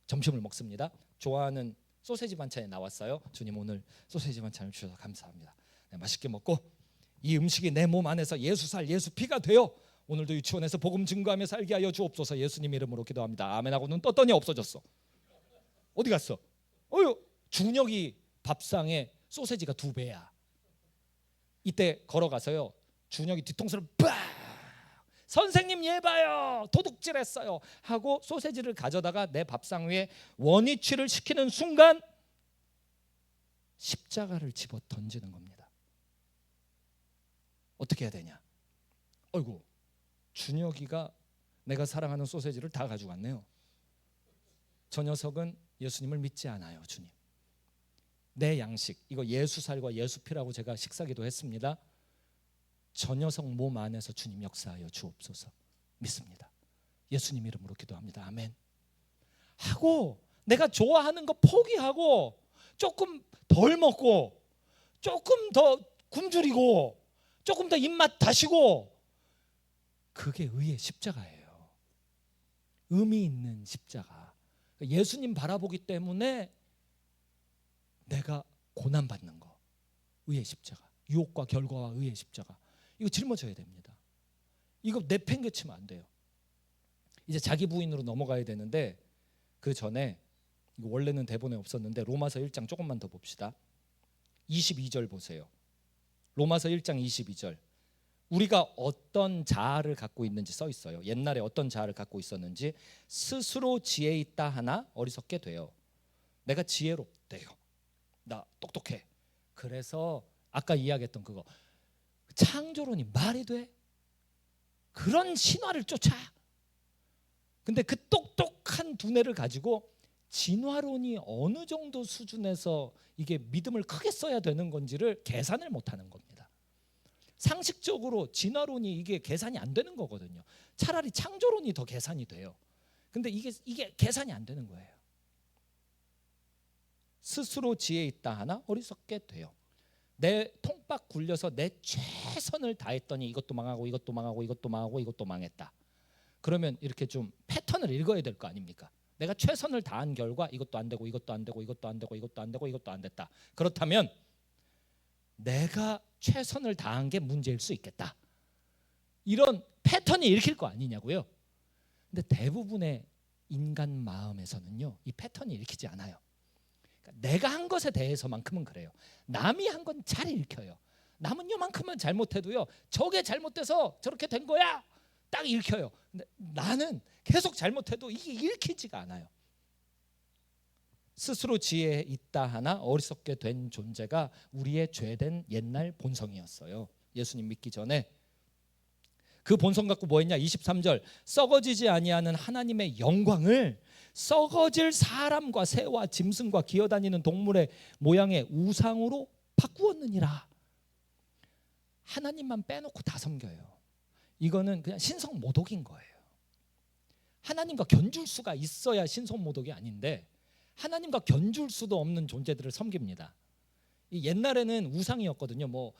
점심을 먹습니다. 좋아하는 소세지 반찬이 나왔어요. 주님 오늘 소세지 반찬을 주셔서 감사합니다. 네, 맛있게 먹고 이 음식이 내 몸 안에서 예수 살 예수 피가 되어 오늘도 유치원에서 복음 증거하며 살게 하여 주옵소서. 예수님 이름으로 기도합니다. 아멘 하고 눈 떴더니 없어졌어. 어디 갔어? 준혁이 밥상에 소세지가 2배야. 이때 걸어가서요. 준혁이 뒤통수를 빡! 선생님 얘 봐요. 도둑질했어요. 하고 소세지를 가져다가 내 밥상 위에 원위치를 시키는 순간 십자가를 집어 던지는 겁니다. 어떻게 해야 되냐? 어이구, 준혁이가 내가 사랑하는 소세지를 다 가져갔네요. 저 녀석은 예수님을 믿지 않아요. 주님, 내 양식, 이거 예수살과 예수피라고 제가 식사기도 했습니다. 저 녀석 몸 안에서 주님 역사하여 주옵소서. 믿습니다. 예수님 이름으로 기도합니다. 아멘. 하고 내가 좋아하는 거 포기하고 조금 덜 먹고 조금 더 굶주리고 조금 더 입맛 다시고, 그게 의의 십자가예요. 의미 있는 십자가. 예수님 바라보기 때문에 내가 고난받는 거, 의의 십자가. 유혹과 결과와 의의 십자가. 이거 짊어져야 됩니다. 이거 내팽개치면 안 돼요. 이제 자기 부인으로 넘어가야 되는데 그 전에, 이거 원래는 대본에 없었는데 로마서 1장 조금만 더 봅시다. 22절 보세요. 로마서 1장 22절. 우리가 어떤 자아를 갖고 있는지 써 있어요. 옛날에 어떤 자아를 갖고 있었는지. 스스로 지혜 있다 하나 어리석게 돼요. 내가 지혜롭대요. 나 똑똑해. 그래서 아까 이야기했던 그거, 창조론이 말이 돼? 그런 신화를 쫓아. 근데 그 똑똑한 두뇌를 가지고 진화론이 어느 정도 수준에서 이게 믿음을 크게 써야 되는 건지를 계산을 못하는 겁니다. 상식적으로 진화론이 이게 계산이 안 되는 거거든요. 차라리 창조론이 더 계산이 돼요. 근데 이게 계산이 안 되는 거예요. 스스로 지혜 있다 하나 어리석게 돼요. 내 통박 굴려서 내 최선을 다했더니 이것도 망하고 이것도 망하고 이것도 망하고 이것도 망했다. 그러면 이렇게 좀 패턴을 읽어야 될 거 아닙니까? 내가 최선을 다한 결과 이것도 안 되고 이것도 안 되고 이것도 안 되고 이것도 안 되고 이것도 안 됐다. 그렇다면 내가 최선을 다한 게 문제일 수 있겠다. 이런 패턴이 읽힐 거 아니냐고요. 근데 대부분의 인간 마음에서는요, 이 패턴이 읽히지 않아요. 그러니까 내가 한 것에 대해서만큼은 그래요. 남이 한 건 잘 읽혀요. 남은 요만큼만 잘못해도요, 저게 잘못돼서 저렇게 된 거야, 딱 읽혀요. 근데 나는 계속 잘못해도 이게 읽히지가 않아요. 스스로 지혜 있다 하나 어리석게 된 존재가 우리의 죄된 옛날 본성이었어요. 예수님 믿기 전에 그 본성 갖고 뭐 했냐? 23절. 썩어지지 아니하는 하나님의 영광을 썩어질 사람과 새와 짐승과 기어다니는 동물의 모양의 우상으로 바꾸었느니라. 하나님만 빼놓고 다 섬겨요. 이거는 그냥 신성모독인 거예요. 하나님과 견줄 수가 있어야 신성모독이 아닌데 하나님과 견줄 수도 없는 존재들을 섬깁니다. 이 옛날에는 우상이었거든요. 뭐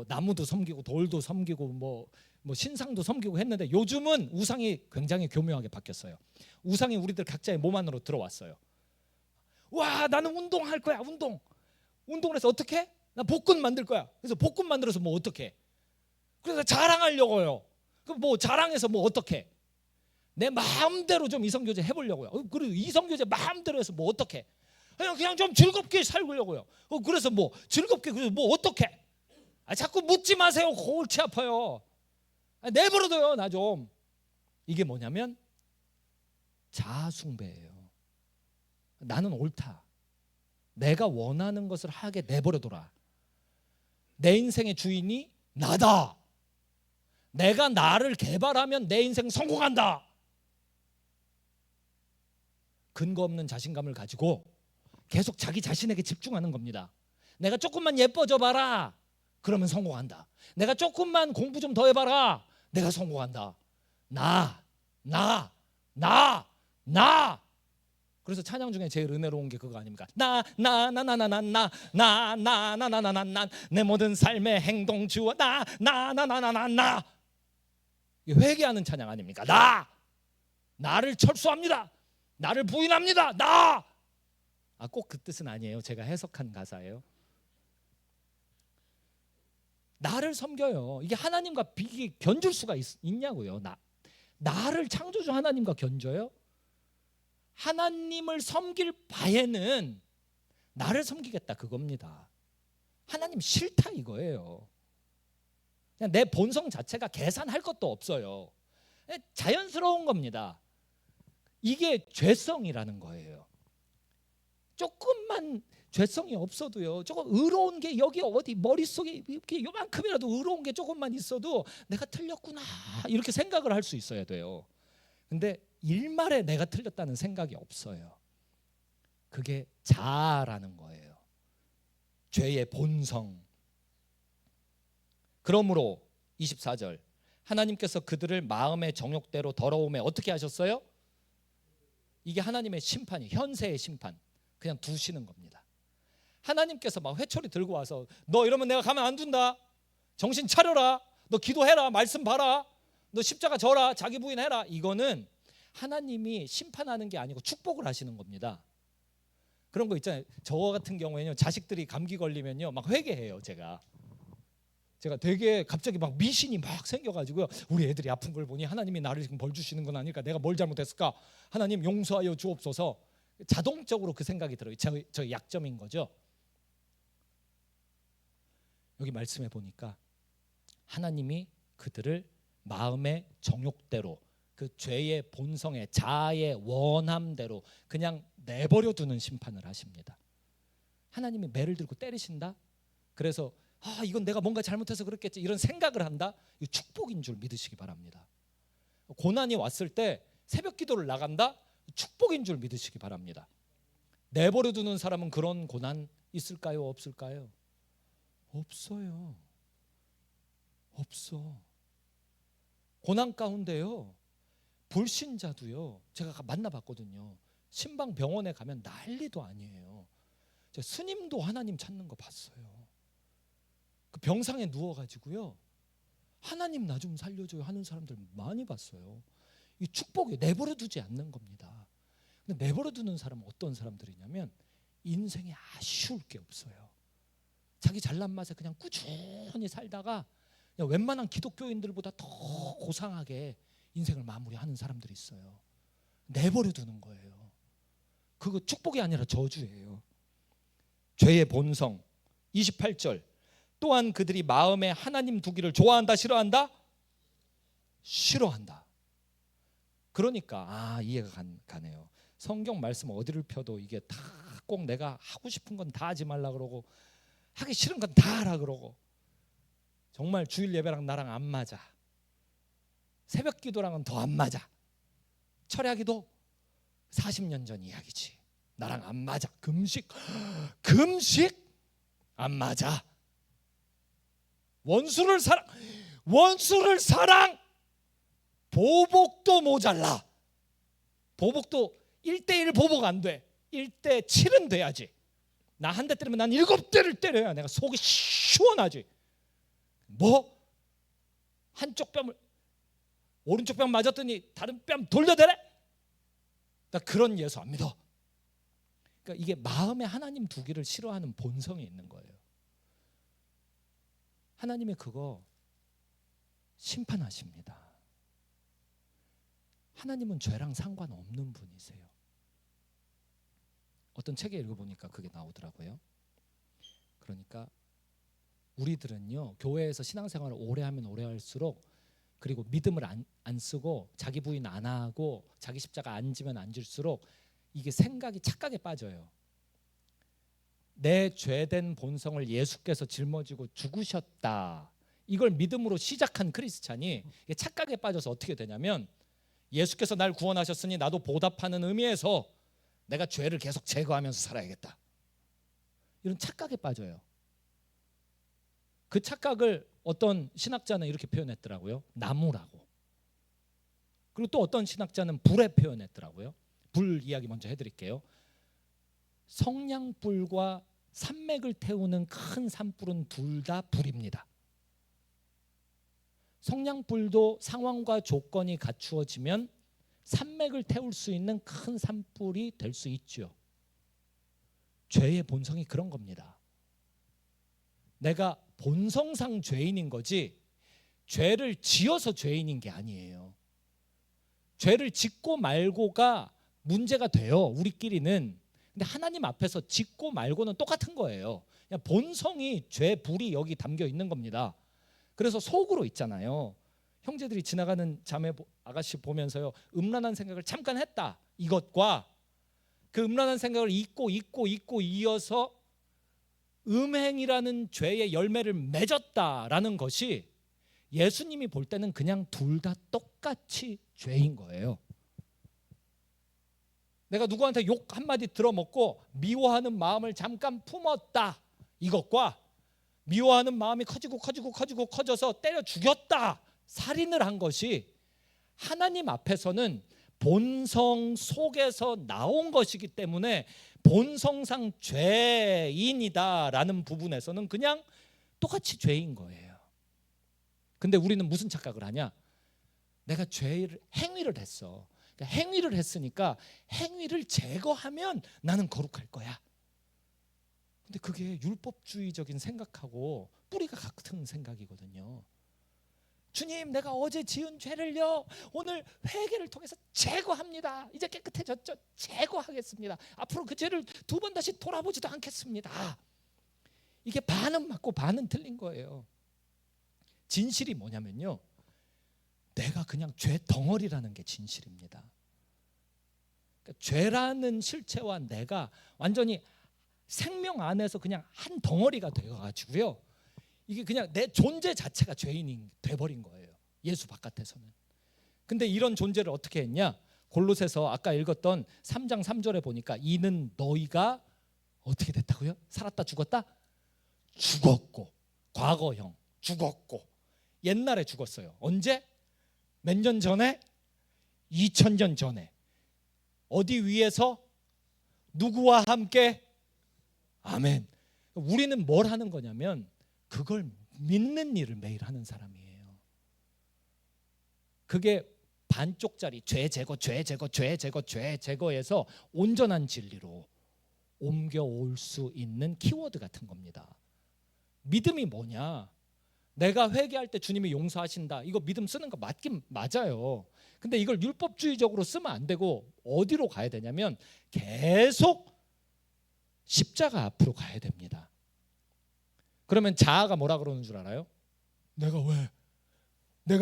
나무도 섬기고 돌도 섬기고 뭐 신상도 섬기고 했는데 요즘은 우상이 굉장히 교묘하게 바뀌었어요. 우상이 우리들 각자의 몸 안으로 들어왔어요. 와, 나는 운동할 거야. 운동을 해서 어떻게? 나 복근 만들 거야. 그래서 복근 만들어서 뭐 어떻게? 그래서 자랑하려고요. 그럼 뭐 자랑해서 뭐 어떻게? 내 마음대로 좀 이성교제 해보려고요. 그리고 이성교제 마음대로 해서 뭐 어떻게? 그냥 좀 즐겁게 살려고요. 그래서 뭐 즐겁게 그래서 뭐 어떻게? 자꾸 묻지 마세요. 골치 아파요. 내버려둬요. 나 좀. 이게 뭐냐면 자아숭배예요. 나는 옳다. 내가 원하는 것을 하게 내버려둬라. 내 인생의 주인이 나다. 내가 나를 개발하면 내 인생 성공한다. 근거 없는 자신감을 가지고 계속 자기 자신에게 집중하는 겁니다. 내가 조금만 예뻐져 봐라. 그러면 성공한다. 내가 조금만 공부 좀 더 해봐라. 내가 성공한다. 나. 그래서 찬양 중에 제일 은혜로운 게 그거 아닙니까? 나 내 모든 삶의 행동 주어 나. 회개하는 찬양 아닙니까? 나를 철수합니다. 나를 부인합니다. 꼭 그 뜻은 아니에요. 제가 해석한 가사예요. 나를 섬겨요. 이게 하나님과 비교 견줄 수가 있냐고요. 나를 창조주 하나님과 견져요? 하나님을 섬길 바에는 나를 섬기겠다 그겁니다. 하나님 싫다 이거예요. 그냥 내 본성 자체가 계산할 것도 없어요. 자연스러운 겁니다. 이게 죄성이라는 거예요. 조금만 죄성이 없어도요, 조금 의로운 게 여기 어디 머릿속에 이렇게 요만큼이라도 의로운 게 조금만 있어도 내가 틀렸구나 이렇게 생각을 할 수 있어야 돼요. 근데 일말에 내가 틀렸다는 생각이 없어요. 그게 자아라는 거예요. 죄의 본성. 그러므로 24절 하나님께서 그들을 마음의 정욕대로 더러움에 어떻게 하셨어요? 이게 하나님의 심판이 현세의 심판. 그냥 두시는 겁니다. 하나님께서 막 회초리 들고 와서 너 이러면 내가 가만 안 둔다. 정신 차려라. 너 기도해라. 말씀 봐라. 너 십자가 져라. 자기 부인해라. 이거는 하나님이 심판하는 게 아니고 축복을 하시는 겁니다. 그런 거 있잖아요. 저 같은 경우에는 자식들이 감기 걸리면요 막 회개해요. 제가 되게 갑자기 막 미신이 막 생겨가지고요. 우리 애들이 아픈 걸 보니 하나님이 나를 지금 벌 주시는 건 아닐까? 내가 뭘 잘못했을까? 하나님 용서하여 주옵소서. 자동적으로 그 생각이 들어요. 저의 약점인 거죠. 여기 말씀해 보니까 하나님이 그들을 마음의 정욕대로 그 죄의 본성의 자아의 원함대로 그냥 내버려 두는 심판을 하십니다. 하나님이 매를 들고 때리신다? 그래서 이건 내가 뭔가 잘못해서 그렇겠지 이런 생각을 한다? 이 축복인 줄 믿으시기 바랍니다. 고난이 왔을 때 새벽 기도를 나간다? 축복인 줄 믿으시기 바랍니다. 내버려 두는 사람은 그런 고난 있을까요? 없을까요? 없어요. 없어. 고난 가운데요 불신자도요 제가 만나봤거든요. 신방병원에 가면 난리도 아니에요. 스님도 하나님 찾는 거 봤어요. 그 병상에 누워가지고요 하나님 나 좀 살려줘요 하는 사람들 많이 봤어요. 이 축복이 내버려 두지 않는 겁니다. 근데 내버려 두는 사람은 어떤 사람들이냐면 인생에 아쉬울 게 없어요. 자기 잘난 맛에 그냥 꾸준히 살다가 그냥 웬만한 기독교인들보다 더 고상하게 인생을 마무리하는 사람들이 있어요. 내버려 두는 거예요. 그거 축복이 아니라 저주예요. 죄의 본성. 28절 또한 그들이 마음에 하나님 두기를 좋아한다? 싫어한다. 그러니까 이해가 가네요. 성경 말씀 어디를 펴도 이게 다 꼭 내가 하고 싶은 건 다 하지 말라 그러고 하기 싫은 건 다 하라 그러고 정말 주일 예배랑 나랑 안 맞아. 새벽 기도랑은 더 안 맞아. 철야기도 40년 전 이야기지. 나랑 안 맞아. 금식 안 맞아. 원수를 사랑 보복도 모자라. 보복도 1:1 보복 안 돼. 1:7은 돼야지. 나 한 대 때리면 난 7대를 때려야 내가 속이 시원하지. 뭐 한쪽 뺨을 오른쪽 뺨 맞았더니 다른 뺨 돌려대래? 나 그런 예수 안 믿어. 그러니까 이게 마음에 하나님 두기를 싫어하는 본성이 있는 거예요. 하나님이 그거 심판하십니다. 하나님은 죄랑 상관없는 분이세요. 어떤 책에 읽어보니까 그게 나오더라고요. 그러니까 우리들은요, 교회에서 신앙생활을 오래 하면 오래 할수록, 그리고 믿음을 안 쓰고 자기 부인 안 하고 자기 십자가 안 지면 안 질수록 이게 생각이 착각에 빠져요. 내 죄된 본성을 예수께서 짊어지고 죽으셨다, 이걸 믿음으로 시작한 크리스찬이 이게 착각에 빠져서 어떻게 되냐면, 예수께서 날 구원하셨으니 나도 보답하는 의미에서 내가 죄를 계속 제거하면서 살아야겠다, 이런 착각에 빠져요. 그 착각을 어떤 신학자는 이렇게 표현했더라고요. 나무라고. 그리고 또 어떤 신학자는 불에 표현했더라고요. 불 이야기 먼저 해드릴게요. 성냥불과 산맥을 태우는 큰 산불은 둘 다 불입니다. 성냥불도 상황과 조건이 갖추어지면 산맥을 태울 수 있는 큰 산불이 될 수 있죠. 죄의 본성이 그런 겁니다. 내가 본성상 죄인인 거지 죄를 지어서 죄인인 게 아니에요. 죄를 짓고 말고가 문제가 돼요, 우리끼리는. 근데 하나님 앞에서 짓고 말고는 똑같은 거예요. 그냥 본성이, 죄 불이 여기 담겨 있는 겁니다. 그래서 속으로 있잖아요. 형제들이 지나가는 자매 아가씨 보면서요, 음란한 생각을 잠깐 했다, 이것과 그 음란한 생각을 잊고 이어서 음행이라는 죄의 열매를 맺었다라는 것이 예수님이 볼 때는 그냥 둘 다 똑같이 죄인 거예요. 내가 누구한테 욕 한마디 들어먹고 미워하는 마음을 잠깐 품었다, 이것과 미워하는 마음이 커져서 때려 죽였다, 살인을 한 것이 하나님 앞에서는 본성 속에서 나온 것이기 때문에 본성상 죄인이다라는 부분에서는 그냥 똑같이 죄인 거예요. 근데 우리는 무슨 착각을 하냐? 내가 행위를 했어. 그러니까 행위를 했으니까 행위를 제거하면 나는 거룩할 거야. 근데 그게 율법주의적인 생각하고 뿌리가 같은 생각이거든요. 주님, 내가 어제 지은 죄를요 오늘 회개를 통해서 제거합니다. 이제 깨끗해졌죠? 제거하겠습니다. 앞으로 그 죄를 두 번 다시 돌아보지도 않겠습니다. 이게 반은 맞고 반은 틀린 거예요. 진실이 뭐냐면요, 내가 그냥 죄 덩어리라는 게 진실입니다. 그러니까 죄라는 실체와 내가 완전히 생명 안에서 그냥 한 덩어리가 되어가지고요, 이게 그냥 내 존재 자체가 죄인이 돼버린 거예요, 예수 바깥에서는. 근데 이런 존재를 어떻게 했냐? 골로새서 아까 읽었던 3장 3절에 보니까 이는 너희가 어떻게 됐다고요? 살았다 죽었다? 죽었고, 과거형 죽었고. 옛날에 죽었어요. 언제? 몇 년 전에? 2000년 전에. 어디 위에서? 누구와 함께? 아멘. 우리는 뭘 하는 거냐면 그걸 믿는 일을 매일 하는 사람이에요. 그게 반쪽짜리 죄 제거에서 온전한 진리로 옮겨올 수 있는 키워드 같은 겁니다. 믿음이 뭐냐? 내가 회개할 때 주님이 용서하신다, 이거 믿음 쓰는 거 맞긴 맞아요. 근데 이걸 율법주의적으로 쓰면 안 되고 어디로 가야 되냐면 계속 십자가 앞으로 가야 됩니다. 그러면 자아가 뭐라 그러는 줄 알아요? 내가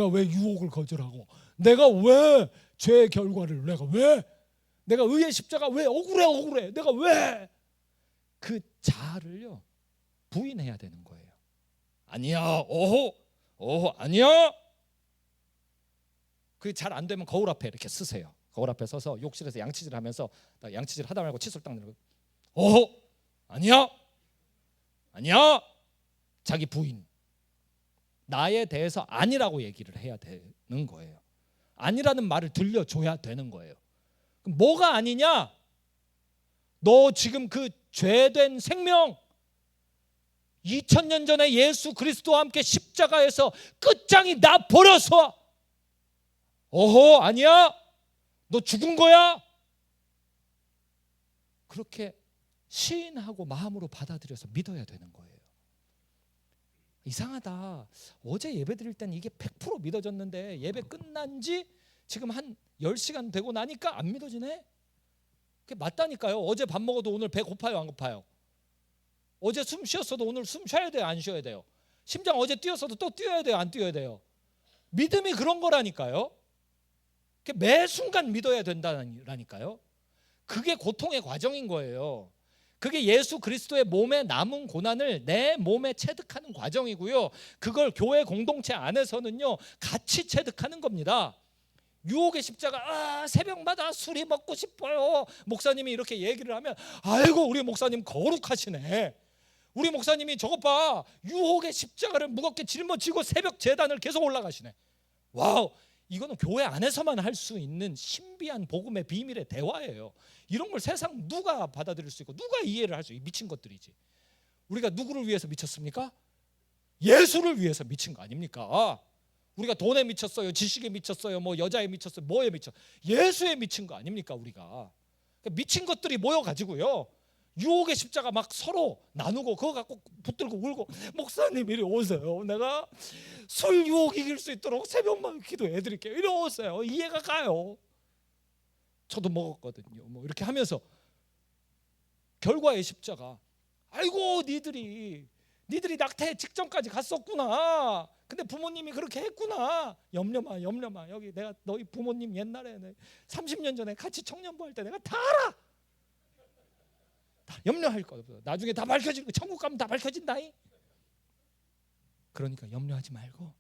왜 유혹을 거절하고, 내가 왜 죄의 결과를, 내가 의의 십자가 왜 억울해, 내가 왜, 그 자아를요 부인해야 되는 거예요. 아니야, 오호 아니야. 그게 잘 안 되면 거울 앞에 이렇게 쓰세요. 거울 앞에 서서 욕실에서 양치질 하면서, 양치질 하다 말고 칫솔 딱 내리고, 오호 아니야. 자기 부인, 나에 대해서 아니라고 얘기를 해야 되는 거예요. 아니라는 말을 들려줘야 되는 거예요. 그럼 뭐가 아니냐? 너 지금 그 죄된 생명, 2000년 전에 예수 그리스도와 함께 십자가에서 끝장이 나 버려서 어허 아니야 너 죽은 거야 그렇게 시인하고 마음으로 받아들여서 믿어야 되는 거예요. 이상하다. 어제 예배 드릴 땐 이게 100% 믿어졌는데 예배 끝난 지 지금 한 10시간 되고 나니까 안 믿어지네. 그게 맞다니까요. 어제 밥 먹어도 오늘 배 고파요 안 고파요? 어제 숨 쉬었어도 오늘 숨 쉬어야 돼요 안 쉬어야 돼요? 심장 어제 뛰었어도 또 뛰어야 돼요 안 뛰어야 돼요? 믿음이 그런 거라니까요. 매 순간 믿어야 된다니까요. 그게 고통의 과정인 거예요. 그게 예수 그리스도의 몸에 남은 고난을 내 몸에 체득하는 과정이고요. 그걸 교회 공동체 안에서는요 같이 체득하는 겁니다. 유혹의 십자가, 새벽마다 술이 먹고 싶어요. 목사님이 이렇게 얘기를 하면 아이고 우리 목사님 거룩하시네. 우리 목사님이 저것 봐, 유혹의 십자가를 무겁게 짊어지고 새벽 제단을 계속 올라가시네. 와우, 이거는 교회 안에서만 할 수 있는 신비한 복음의 비밀의 대화예요. 이런 걸 세상 누가 받아들일 수 있고 누가 이해를 할 수 있고, 미친 것들이지. 우리가 누구를 위해서 미쳤습니까? 예수를 위해서 미친 거 아닙니까? 우리가 돈에 미쳤어요, 지식에 미쳤어요, 뭐 여자에 미쳤어요, 뭐에 미쳤어요? 예수에 미친 거 아닙니까 우리가? 미친 것들이 모여가지고요 유혹의 십자가 막 서로 나누고 그거 갖고 붙들고 울고, 목사님 이리 오세요, 내가 술 유혹 이길 수 있도록 새벽만 기도해 드릴게요, 이리 오세요. 이해가 가요. 저도 먹었거든요. 뭐 이렇게 하면서 결과의 십자가, 아이고 니들이 낙태 직전까지 갔었구나. 근데 부모님이 그렇게 했구나. 염려마 여기 내가 너희 부모님 옛날에 30년 전에 같이 청년부 할 때 내가 다 알아. 다 염려할 거 없어. 나중에 다 밝혀지고 천국 가면 다 밝혀진다. 그러니까 염려하지 말고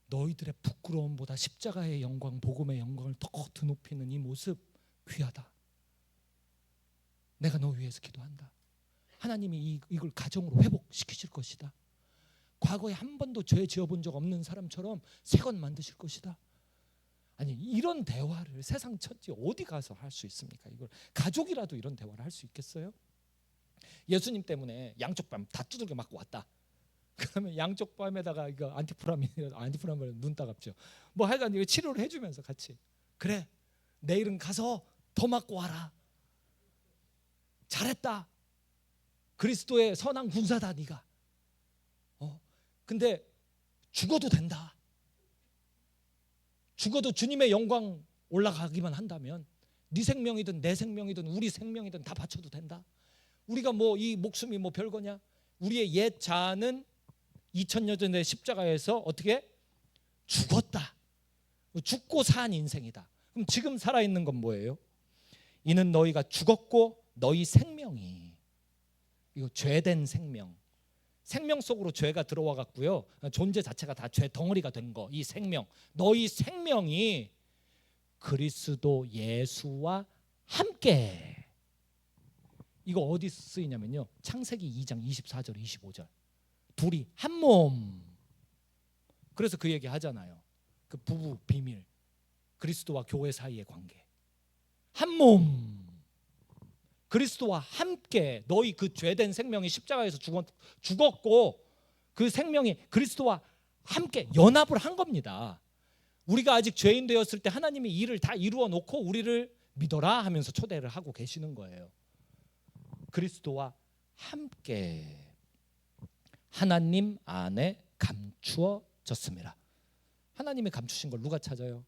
너희들의 부끄러움보다 십자가의 영광, 복음의 영광을 더 드높이는 이 모습 귀하다. 내가 너 위해서 기도한다. 하나님이 이걸 가정으로 회복시키실 것이다. 과거에 한 번도 죄 지어본 적 없는 사람처럼 새 것 만드실 것이다. 아니, 이런 대화를 세상 천지 어디 가서 할 수 있습니까? 이걸 가족이라도 이런 대화를 할 수 있겠어요? 예수님 때문에 양쪽 뺨 다 두들겨 맞고 왔다. 그러면 양쪽 뺨에다가 이거 안티프라민을 눈 따갑죠. 뭐 하여간 이거 치료를 해주면서 같이, 그래 내일은 가서 더 맞고 와라. 잘했다. 그리스도의 선한 군사다 네가. 근데 죽어도 된다. 죽어도 주님의 영광 올라가기만 한다면 네 생명이든 내 생명이든 우리 생명이든 다 바쳐도 된다. 우리가 뭐 이 목숨이 뭐 별거냐? 우리의 옛 자아는 2000년 전에 십자가에서 어떻게 죽었다. 죽고 산 인생이다. 그럼 지금 살아있는 건 뭐예요? 이는 너희가 죽었고 너희 생명이, 이거 죄된 생명, 생명 속으로 죄가 들어와 갖고요 존재 자체가 다 죄 덩어리가 된 거, 이 생명, 너희 생명이 그리스도 예수와 함께. 이거 어디 쓰이냐면요 창세기 2장 24절 25절. 둘이 한 몸. 그래서 그 얘기 하잖아요. 그 부부 비밀, 그리스도와 교회 사이의 관계. 한 몸. 그리스도와 함께 너희 그 죄된 생명이 십자가에서 죽었고 그 생명이 그리스도와 함께 연합을 한 겁니다. 우리가 아직 죄인 되었을 때 하나님이 일을 다 이루어 놓고 우리를 믿어라 하면서 초대를 하고 계시는 거예요. 그리스도와 함께 하나님 안에 감추어졌습니다. 하나님이 감추신 걸 누가 찾아요?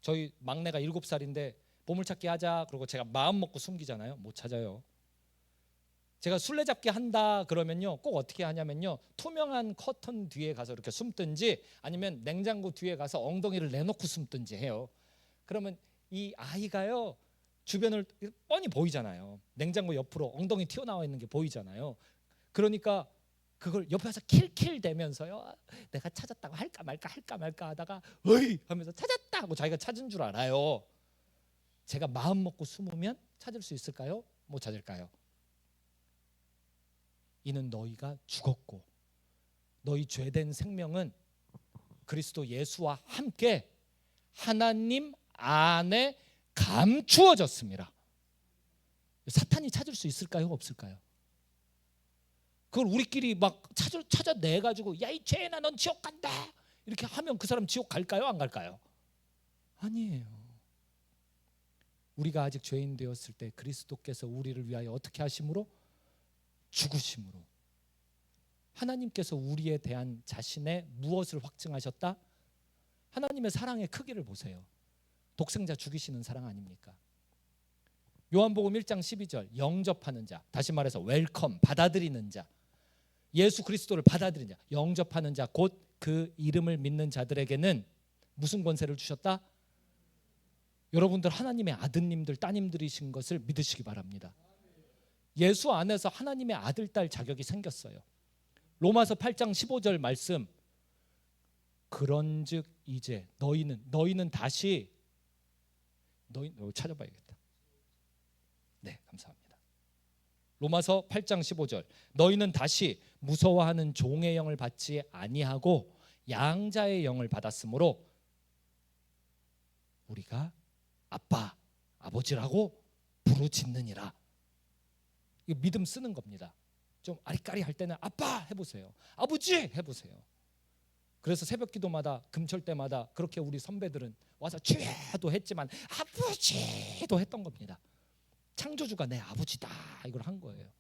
저희 막내가 7살인데 보물찾기 하자 그러고 제가 마음 먹고 숨기잖아요. 못 찾아요. 제가 술래잡기 한다 그러면요 꼭 어떻게 하냐면요 투명한 커튼 뒤에 가서 이렇게 숨든지 아니면 냉장고 뒤에 가서 엉덩이를 내놓고 숨든지 해요. 그러면 이 아이가요 주변을 뻔히 보이잖아요. 냉장고 옆으로 엉덩이 튀어나와 있는 게 보이잖아요. 그러니까 그걸 옆에 와서 킬킬대면서요 내가 찾았다고 할까 말까 하다가 어이 하면서 찾았다 하고 자기가 찾은 줄 알아요. 제가 마음 먹고 숨으면 찾을 수 있을까요? 못 찾을까요? 이는 너희가 죽었고 너희 죄된 생명은 그리스도 예수와 함께 하나님 안에 감추어졌습니다. 사탄이 찾을 수 있을까요? 없을까요? 그걸 우리끼리 막 찾아내가지고 야, 이 죄인아 넌 지옥 간다 이렇게 하면 그 사람 지옥 갈까요? 안 갈까요? 아니에요. 우리가 아직 죄인 되었을 때 그리스도께서 우리를 위하여 어떻게 하심으로? 죽으심으로. 하나님께서 우리에 대한 자신의 무엇을 확증하셨다? 하나님의 사랑의 크기를 보세요. 독생자 죽이시는 사랑 아닙니까? 요한복음 1장 12절 영접하는 자, 다시 말해서 웰컴, 받아들이는 자, 예수 그리스도를 받아들이는 자, 영접하는 자, 곧 그 이름을 믿는 자들에게는 무슨 권세를 주셨다? 여러분들 하나님의 아드님들 따님들이신 것을 믿으시기 바랍니다. 예수 안에서 하나님의 아들 딸 자격이 생겼어요. 로마서 8장 15절 말씀, 그런즉 이제 너희는 다시 너희 찾아봐야겠다. 네, 감사합니다. 로마서 8장 15절 너희는 다시 무서워하는 종의 영을 받지 아니하고 양자의 영을 받았으므로 우리가 아빠, 아버지라고 부르짖느니라. 이거 믿음 쓰는 겁니다. 좀 아리까리 할 때는 아빠 해보세요. 아버지 해보세요. 그래서 새벽 기도마다 금철 때마다 그렇게 우리 선배들은 와서 주야도 했지만 아버지도 했던 겁니다. 창조주가 내 아버지다 이걸 한 거예요.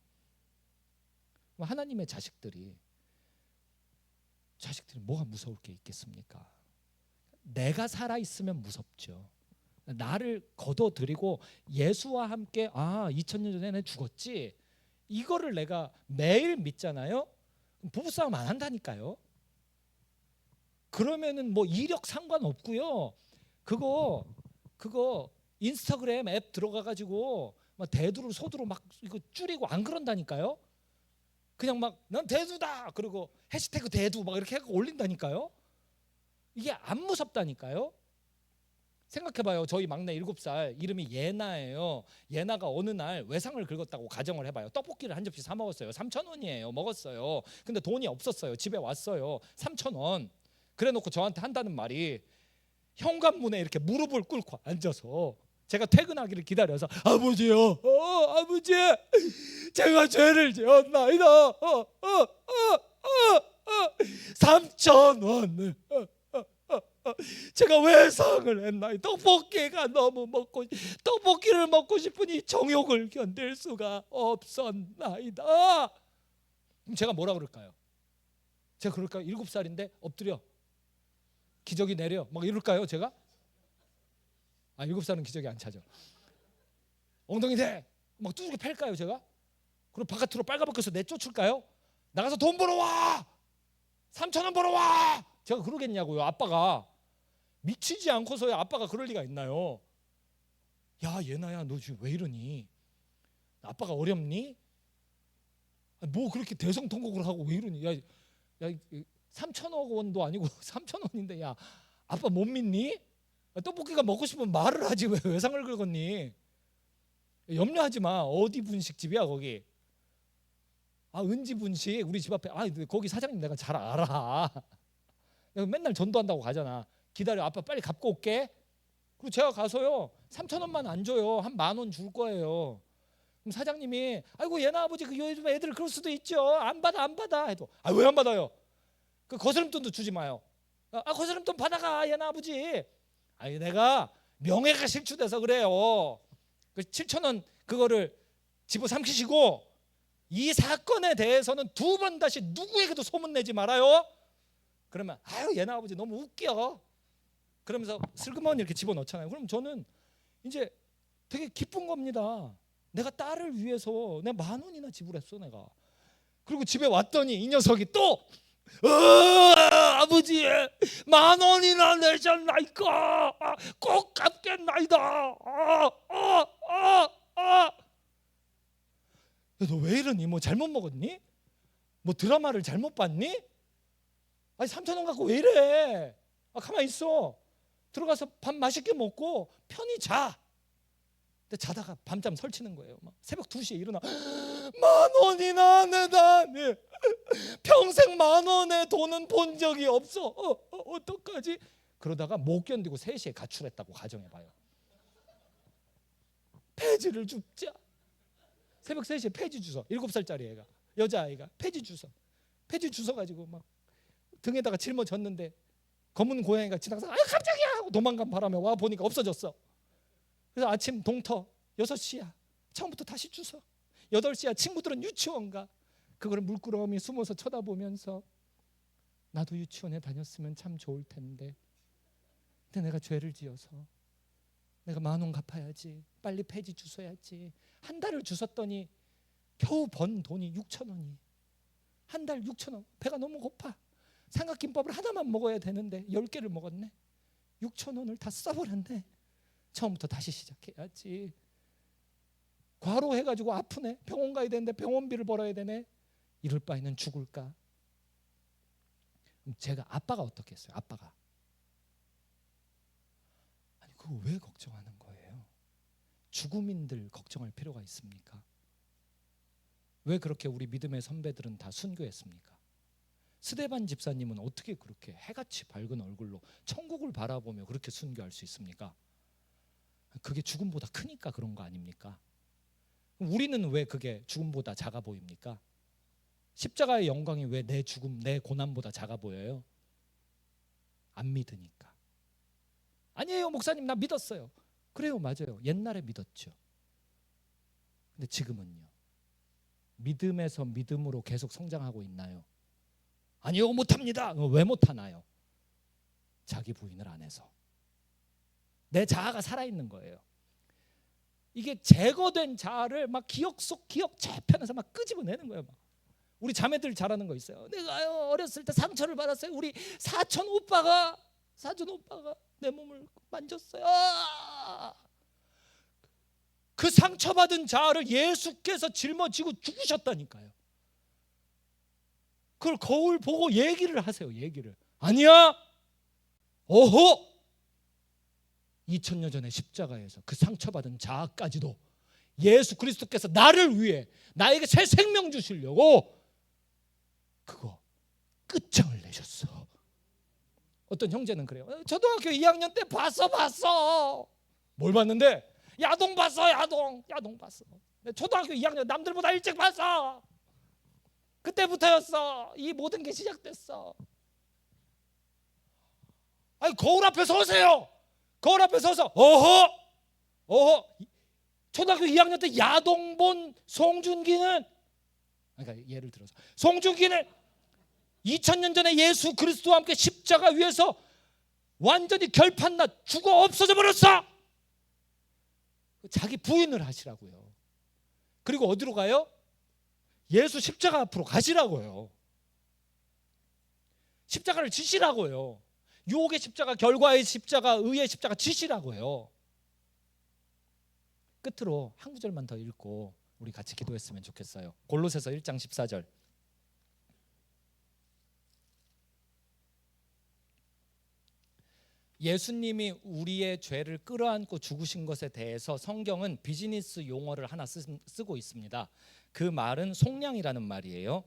하나님의 자식들이 뭐가 무서울 게 있겠습니까? 내가 살아있으면 무섭죠. 나를 거둬들이고 예수와 함께 2000년 전에 죽었지 이거를 내가 매일 믿잖아요. 부부싸움 안 한다니까요. 그러면은 뭐 이력 상관없고요. 그거 인스타그램 앱 들어가가지고 막 대두를 소두로 막 이거 줄이고 안 그런다니까요. 그냥 막 난 대두다 그리고 해시태그 대두 막 이렇게 올린다니까요. 이게 안 무섭다니까요. 생각해봐요. 저희 막내 7살 이름이 예나예요. 예나가 어느 날 외상을 긁었다고 가정을 해봐요. 떡볶이를 한 접시 사 먹었어요. 3,000원이에요. 먹었어요. 근데 돈이 없었어요. 집에 왔어요. 3,000원. 그래놓고 저한테 한다는 말이 현관문에 이렇게 무릎을 꿇고 앉아서 제가 퇴근하기를 기다려서 아버지요, 아버지, 제가 죄를 지었나이다. 3,000원. 제가 외상을 했나이. 떡볶이를 먹고 싶으니 정욕을 견딜 수가 없었나이다. 그럼 제가 뭐라 그럴까요? 제가 그럴까요? 7살인데 엎드려 기저귀 내려 막 이럴까요? 제가? 7살은 기저귀 안 차죠. 엉덩이 대 막 두들겨 팰까요? 제가? 그럼 바깥으로 빨가벗겨서 내쫓을까요? 나가서 돈 벌어와, 3,000원 벌어와. 제가 그러겠냐고요. 아빠가 미치지 않고서야 아빠가 그럴 리가 있나요? 야 예나야 너 지금 왜 이러니? 아빠가 어렵니? 뭐 그렇게 대성통곡을 하고 왜 이러니? 야 3,000억 원도 아니고 3,000원인데 야 아빠 못 믿니? 떡볶이가 먹고 싶으면 말을 하지 왜 외상을 긁었니? 염려하지 마. 어디 분식집이야 거기? 은지 분식 우리 집 앞에. 거기 사장님 내가 잘 알아. 내가 맨날 전도한다고 가잖아. 기다려 아빠 빨리 갚고 올게. 그리고 제가 가서요 3,000원만 안 줘요. 한 10,000원 줄 거예요. 그럼 사장님이 아이고 예나 아버지 그 요즘 애들 그럴 수도 있죠. 안 받아 해도 왜 안 받아요? 그 거스름돈도 주지 마요. 거스름돈 받아가 예나 아버지. 내가 명예가 실추돼서 그래요. 그 7,000원 그거를 집어삼키시고 이 사건에 대해서는 2번 다시 누구에게도 소문내지 말아요. 그러면 예나 아버지 너무 웃겨. 그러면서 슬그머니 이렇게 집어넣잖아요. 그럼 저는 이제 되게 기쁜 겁니다. 내가 딸을 위해서 내가 10,000원이나 지불했어 내가. 그리고 집에 왔더니 이 녀석이 또 아버지 10,000원이나 내셨나이까 꼭 갚겠나이다. 너 왜 이러니? 뭐 잘못 먹었니? 뭐 드라마를 잘못 봤니? 3,000원 갖고 왜 이래? 가만히 있어. 들어가서 밥 맛있게 먹고 편히 자. 근데 자다가 밤잠 설치는 거예요. 막 새벽 2시에 일어나 10,000원이나 내다니. 평생 10,000원의 돈은 본 적이 없어. 어떡하지? 그러다가 못 견디고 3시에 가출했다고 가정해봐요. 폐지를 줍자. 새벽 3시에 폐지 주워. 7살짜리 애가, 여자아이가 폐지 주워 가지고 막 등에다가 짊어졌는데 검은 고양이가 지나가서 아 깜짝이야 하고 도망간 바람에 와 보니까 없어졌어. 그래서 아침 동터 6시야. 처음부터 다시 주워. 8시야. 친구들은 유치원 가. 그걸 물끄러미 숨어서 쳐다보면서 나도 유치원에 다녔으면 참 좋을 텐데, 근데 내가 죄를 지어서 내가 10,000원 갚아야지, 빨리 폐지 주워야지. 한 달을 주웠더니 겨우 번 돈이 6,000원이. 한 달 6,000원. 배가 너무 고파. 삼각김밥을 하나만 먹어야 되는데 10개를 먹었네. 6,000원을 다 써버렸네. 처음부터 다시 시작해야지. 과로해가지고 아프네. 병원 가야 되는데 병원비를 벌어야 되네. 이럴 바에는 죽을까. 그럼 제가 아빠가 어떻게 했어요? 아빠가 아니 그거 왜 걱정하는 거예요? 죽음인들 걱정할 필요가 있습니까? 왜 그렇게 우리 믿음의 선배들은 다 순교했습니까? 스데반 집사님은 어떻게 그렇게 해같이 밝은 얼굴로 천국을 바라보며 그렇게 순교할 수 있습니까? 그게 죽음보다 크니까 그런 거 아닙니까? 우리는 왜 그게 죽음보다 작아 보입니까? 십자가의 영광이 왜 내 죽음, 내 고난보다 작아 보여요? 안 믿으니까. 아니에요 목사님, 나 믿었어요. 그래요, 맞아요. 옛날에 믿었죠. 근데 지금은요? 믿음에서 믿음으로 계속 성장하고 있나요? 아니요, 못합니다. 왜 못하나요? 자기 부인을 안 해서. 내 자아가 살아있는 거예요. 이게 제거된 자아를 막 기억 속 기억 저편에서 막 끄집어내는 거예요. 막. 우리 자매들 잘하는 거 있어요. 내가 어렸을 때 상처를 받았어요. 우리 사촌 오빠가 내 몸을 만졌어요. 그 상처받은 자아를 예수께서 짊어지고 죽으셨다니까요. 그걸 거울 보고 얘기를 하세요. 얘기를. 아니야. 어허. 2000년 전에 십자가에서 그 상처받은 자아까지도 예수 그리스도께서 나를 위해 나에게 새 생명 주시려고 그거 끝장을 내셨어. 어떤 형제는 그래요. 초등학교 2학년 때 봤어. 뭘 봤는데? 야동 봤어. 야동 봤어. 초등학교 2학년 남들보다 일찍 봤어. 그때부터였어. 이 모든 게 시작됐어. 아니 거울 앞에 서세요. 거울 앞에 서서 어허 초등학교 2학년 때 야동 본 송준기는, 그러니까 예를 들어서 송준기는 2000년 전에 예수 그리스도와 함께 십자가 위에서 완전히 결판나 죽어 없어져 버렸어. 자기 부인을 하시라고요. 그리고 어디로 가요? 예수 십자가 앞으로 가시라고요. 십자가를 지시라고요. 유혹의 십자가, 결과의 십자가, 의의 십자가 지시라고요. 끝으로 한 구절만 더 읽고 우리 같이 기도했으면 좋겠어요. 골로새서 1장 14절. 예수님이 우리의 죄를 끌어안고 죽으신 것에 대해서 성경은 비즈니스 용어를 하나 쓰고 있습니다. 그 말은 속량이라는 말이에요.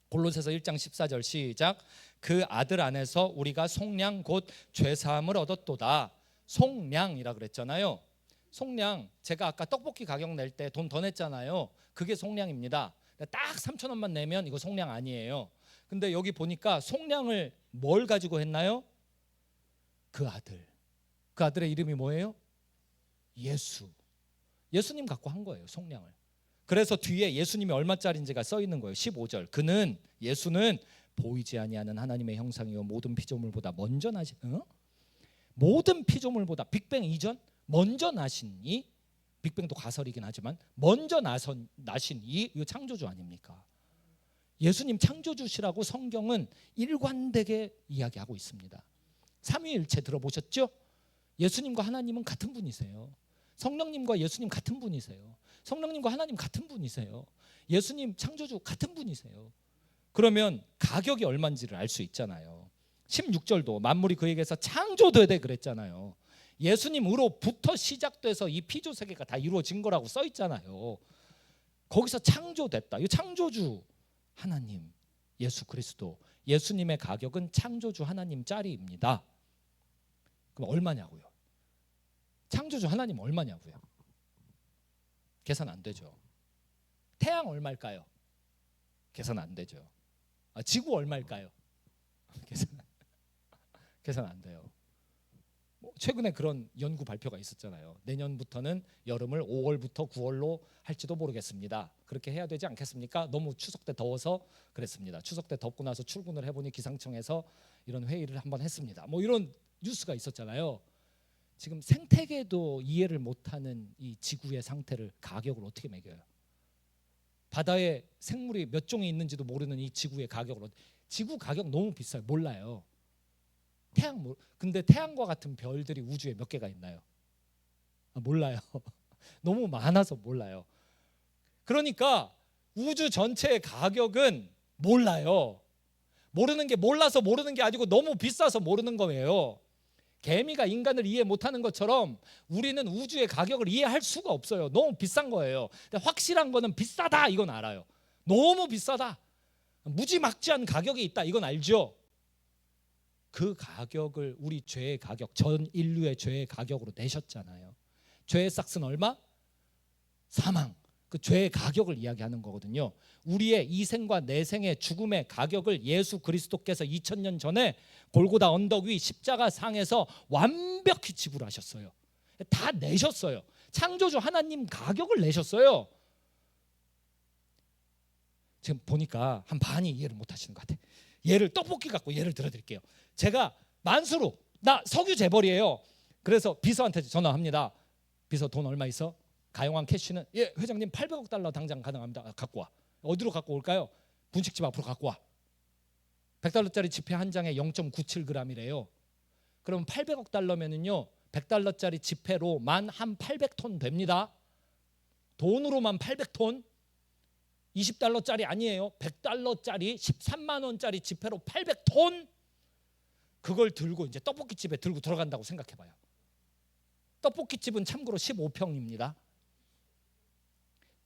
골로새서 1장 14절 시작. 그 아들 안에서 우리가 속량 곧 죄사함을 얻었도다. 속량이라 그랬잖아요. 속량, 제가 아까 떡볶이 가격 낼 때 돈 더 냈잖아요. 그게 속량입니다. 딱 3,000원만 내면 이거 속량 아니에요. 근데 여기 보니까 속량을 뭘 가지고 했나요? 그 아들. 그 아들의 이름이 뭐예요? 예수. 예수님 갖고 한 거예요, 속량을. 그래서 뒤에 예수님이 얼마짜리인지가 써 있는 거예요. 15절. 그는, 예수는 보이지 아니하는 하나님의 형상이요 모든 피조물보다 먼저 나신, 모든 피조물보다 빅뱅 이전 먼저 나신 이, 빅뱅도 가설이긴 하지만 먼저 나신 이 창조주 아닙니까? 예수님 창조주시라고 성경은 일관되게 이야기하고 있습니다. 삼위일체 들어보셨죠? 예수님과 하나님은 같은 분이세요. 성령님과 예수님 같은 분이세요. 성령님과 하나님 같은 분이세요. 예수님 창조주 같은 분이세요. 그러면 가격이 얼마인지를 알 수 있잖아요. 16절도 만물이 그에게서 창조되되 그랬잖아요. 예수님으로부터 시작돼서 이 피조 세계가 다 이루어진 거라고 써 있잖아요. 거기서 창조됐다. 이 창조주 하나님 예수 그리스도, 예수님의 가격은 창조주 하나님 짜리입니다. 그럼 얼마냐고요? 창조주 하나님 얼마냐고요? 계산 안 되죠. 태양 얼마일까요? 계산 안 되죠. 지구 얼마일까요? 계산 안 돼요. 최근에 그런 연구 발표가 있었잖아요. 내년부터는 여름을 5월부터 9월로 할지도 모르겠습니다. 그렇게 해야 되지 않겠습니까? 너무 추석 때 더워서 그랬습니다. 추석 때 덥고 나서 출근을 해보니 기상청에서 이런 회의를 한번 했습니다. 이런 뉴스가 있었잖아요. 지금 생태계도 이해를 못하는 이 지구의 상태를 가격을 어떻게 매겨요? 바다에 생물이 몇 종이 있는지도 모르는 이 지구의 가격을, 지구 가격 너무 비싸요. 몰라요. 근데 태양과 같은 별들이 우주에 몇 개가 있나요? 몰라요. 너무 많아서 몰라요. 그러니까 우주 전체의 가격은 몰라요. 모르는 게 몰라서 모르는 게 아니고 너무 비싸서 모르는 거예요. 개미가 인간을 이해 못하는 것처럼 우리는 우주의 가격을 이해할 수가 없어요. 너무 비싼 거예요. 근데 확실한 거는 비싸다 이건 알아요. 너무 비싸다, 무지막지한 가격이 있다 이건 알죠. 그 가격을 우리 죄의 가격, 전 인류의 죄의 가격으로 내셨잖아요. 죄의 싹스는 얼마? 사망. 그 죄의 가격을 이야기하는 거거든요. 우리의 이 생과 내 생의 죽음의 가격을 예수 그리스도께서 2000년 전에 골고다 언덕 위 십자가 상에서 완벽히 지불하셨어요. 다 내셨어요. 창조주 하나님 가격을 내셨어요. 지금 보니까 한 반이 이해를 못 하시는 것 같아요. 예를 떡볶이 갖고 예를 들어드릴게요. 제가 만수로, 나 석유 재벌이에요. 그래서 비서한테 전화합니다. 비서 돈 얼마 있어? 가용한 캐시는, 예 회장님 800억 달러 당장 가능합니다. 갖고 와. 어디로 갖고 올까요? 분식집 앞으로 갖고 와. 100달러짜리 지폐 한 장에 0.97g이래요. 그럼 800억 달러면은요 100달러짜리 지폐로만 한 800톤 됩니다. 돈으로만 800톤. 20달러짜리 아니에요. 100달러짜리 13만 원짜리 지폐로 800톤. 그걸 들고 이제 떡볶이집에 들고 들어간다고 생각해봐요. 떡볶이집은 참고로 15평입니다.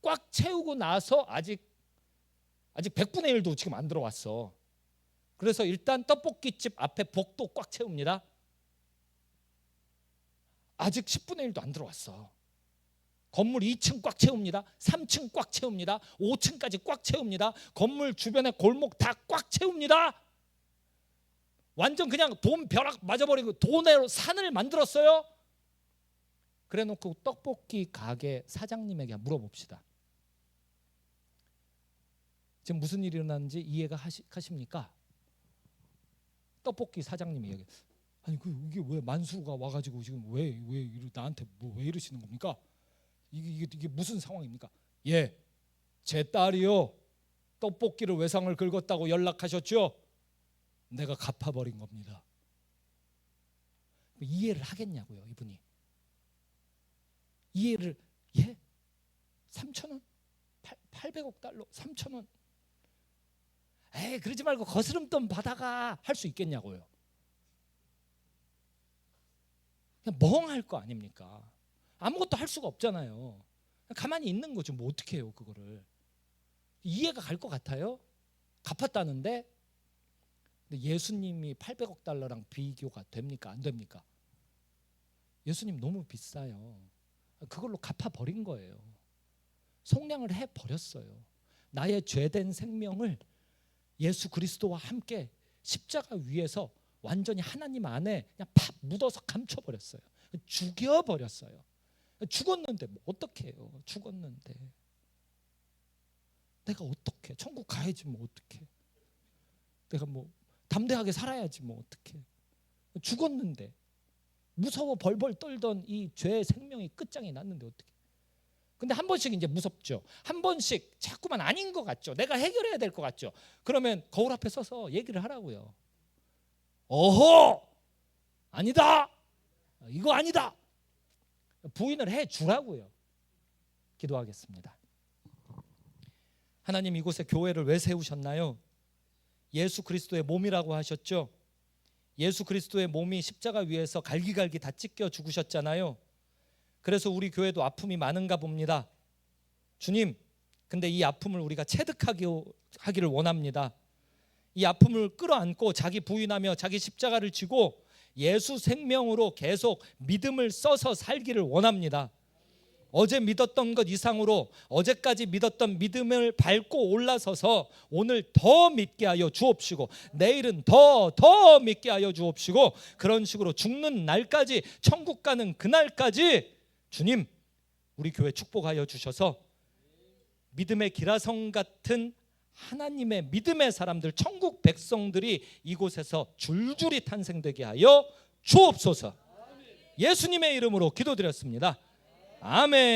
꽉 채우고 나서 아직 100분의 1도 지금 안 들어왔어. 그래서 일단 떡볶이집 앞에 복도 꽉 채웁니다. 아직 10분의 1도 안 들어왔어. 건물 2층 꽉 채웁니다. 3층 꽉 채웁니다. 5층까지 꽉 채웁니다. 건물 주변에 골목 다 꽉 채웁니다. 완전 그냥 돈 벼락 맞아버리고 돈으로 산을 만들었어요. 그래놓고 떡볶이 가게 사장님에게 물어봅시다. 지금 무슨 일이 일어났는지 이해가 하십니까? 떡볶이 사장님이 얘기해. 아니 이게 왜 만수가 와가지고 지금 왜 나한테 왜 이러시는 겁니까? 이게 무슨 상황입니까? 예, 제 딸이요 떡볶이를 외상을 긁었다고 연락하셨죠? 내가 갚아버린 겁니다. 이해를 하겠냐고요 이분이. 이해를, 예? 3,000원? 800억 달러 3,000원? 에이 그러지 말고 거스름돈 받아가 할 수 있겠냐고요. 그냥 멍할 거 아닙니까? 아무것도 할 수가 없잖아요. 가만히 있는 거죠. 뭐 어떻게 해요 그거를. 이해가 갈 것 같아요? 갚았다는데. 근데 예수님이 800억 달러랑 비교가 됩니까? 안 됩니까? 예수님 너무 비싸요. 그걸로 갚아버린 거예요. 속량을 해버렸어요. 나의 죄된 생명을 예수 그리스도와 함께 십자가 위에서 완전히 하나님 안에 그냥 팍 묻어서 감춰버렸어요. 죽여버렸어요. 죽었는데 뭐 어떻게 해요? 죽었는데 내가 어떻게 천국 가야지 뭐 어떻게. 내가 뭐 담대하게 살아야지 뭐 어떻게. 죽었는데 무서워 벌벌 떨던 이 죄의 생명이 끝장이 났는데 어떻게. 근데 한 번씩 이제 무섭죠. 한 번씩 자꾸만 아닌 것 같죠. 내가 해결해야 될 것 같죠. 그러면 거울 앞에 서서 얘기를 하라고요. 어허 아니다 이거 아니다. 부인을 해주라고요. 기도하겠습니다. 하나님 이곳에 교회를 왜 세우셨나요? 예수 그리스도의 몸이라고 하셨죠. 예수 그리스도의 몸이 십자가 위에서 갈기갈기 다 찢겨 죽으셨잖아요. 그래서 우리 교회도 아픔이 많은가 봅니다. 주님, 근데 이 아픔을 우리가 체득하기를 원합니다. 이 아픔을 끌어안고 자기 부인하며 자기 십자가를 지고 예수 생명으로 계속 믿음을 써서 살기를 원합니다. 어제 믿었던 것 이상으로 어제까지 믿었던 믿음을 밟고 올라서서 오늘 더 믿게 하여 주옵시고 내일은 더 믿게 하여 주옵시고 그런 식으로 죽는 날까지 천국 가는 그날까지 주님 우리 교회 축복하여 주셔서 믿음의 기라성 같은 하나님의 믿음의 사람들 천국 백성들이 이곳에서 줄줄이 탄생되게 하여 주옵소서. 예수님의 이름으로 기도드렸습니다. 아멘.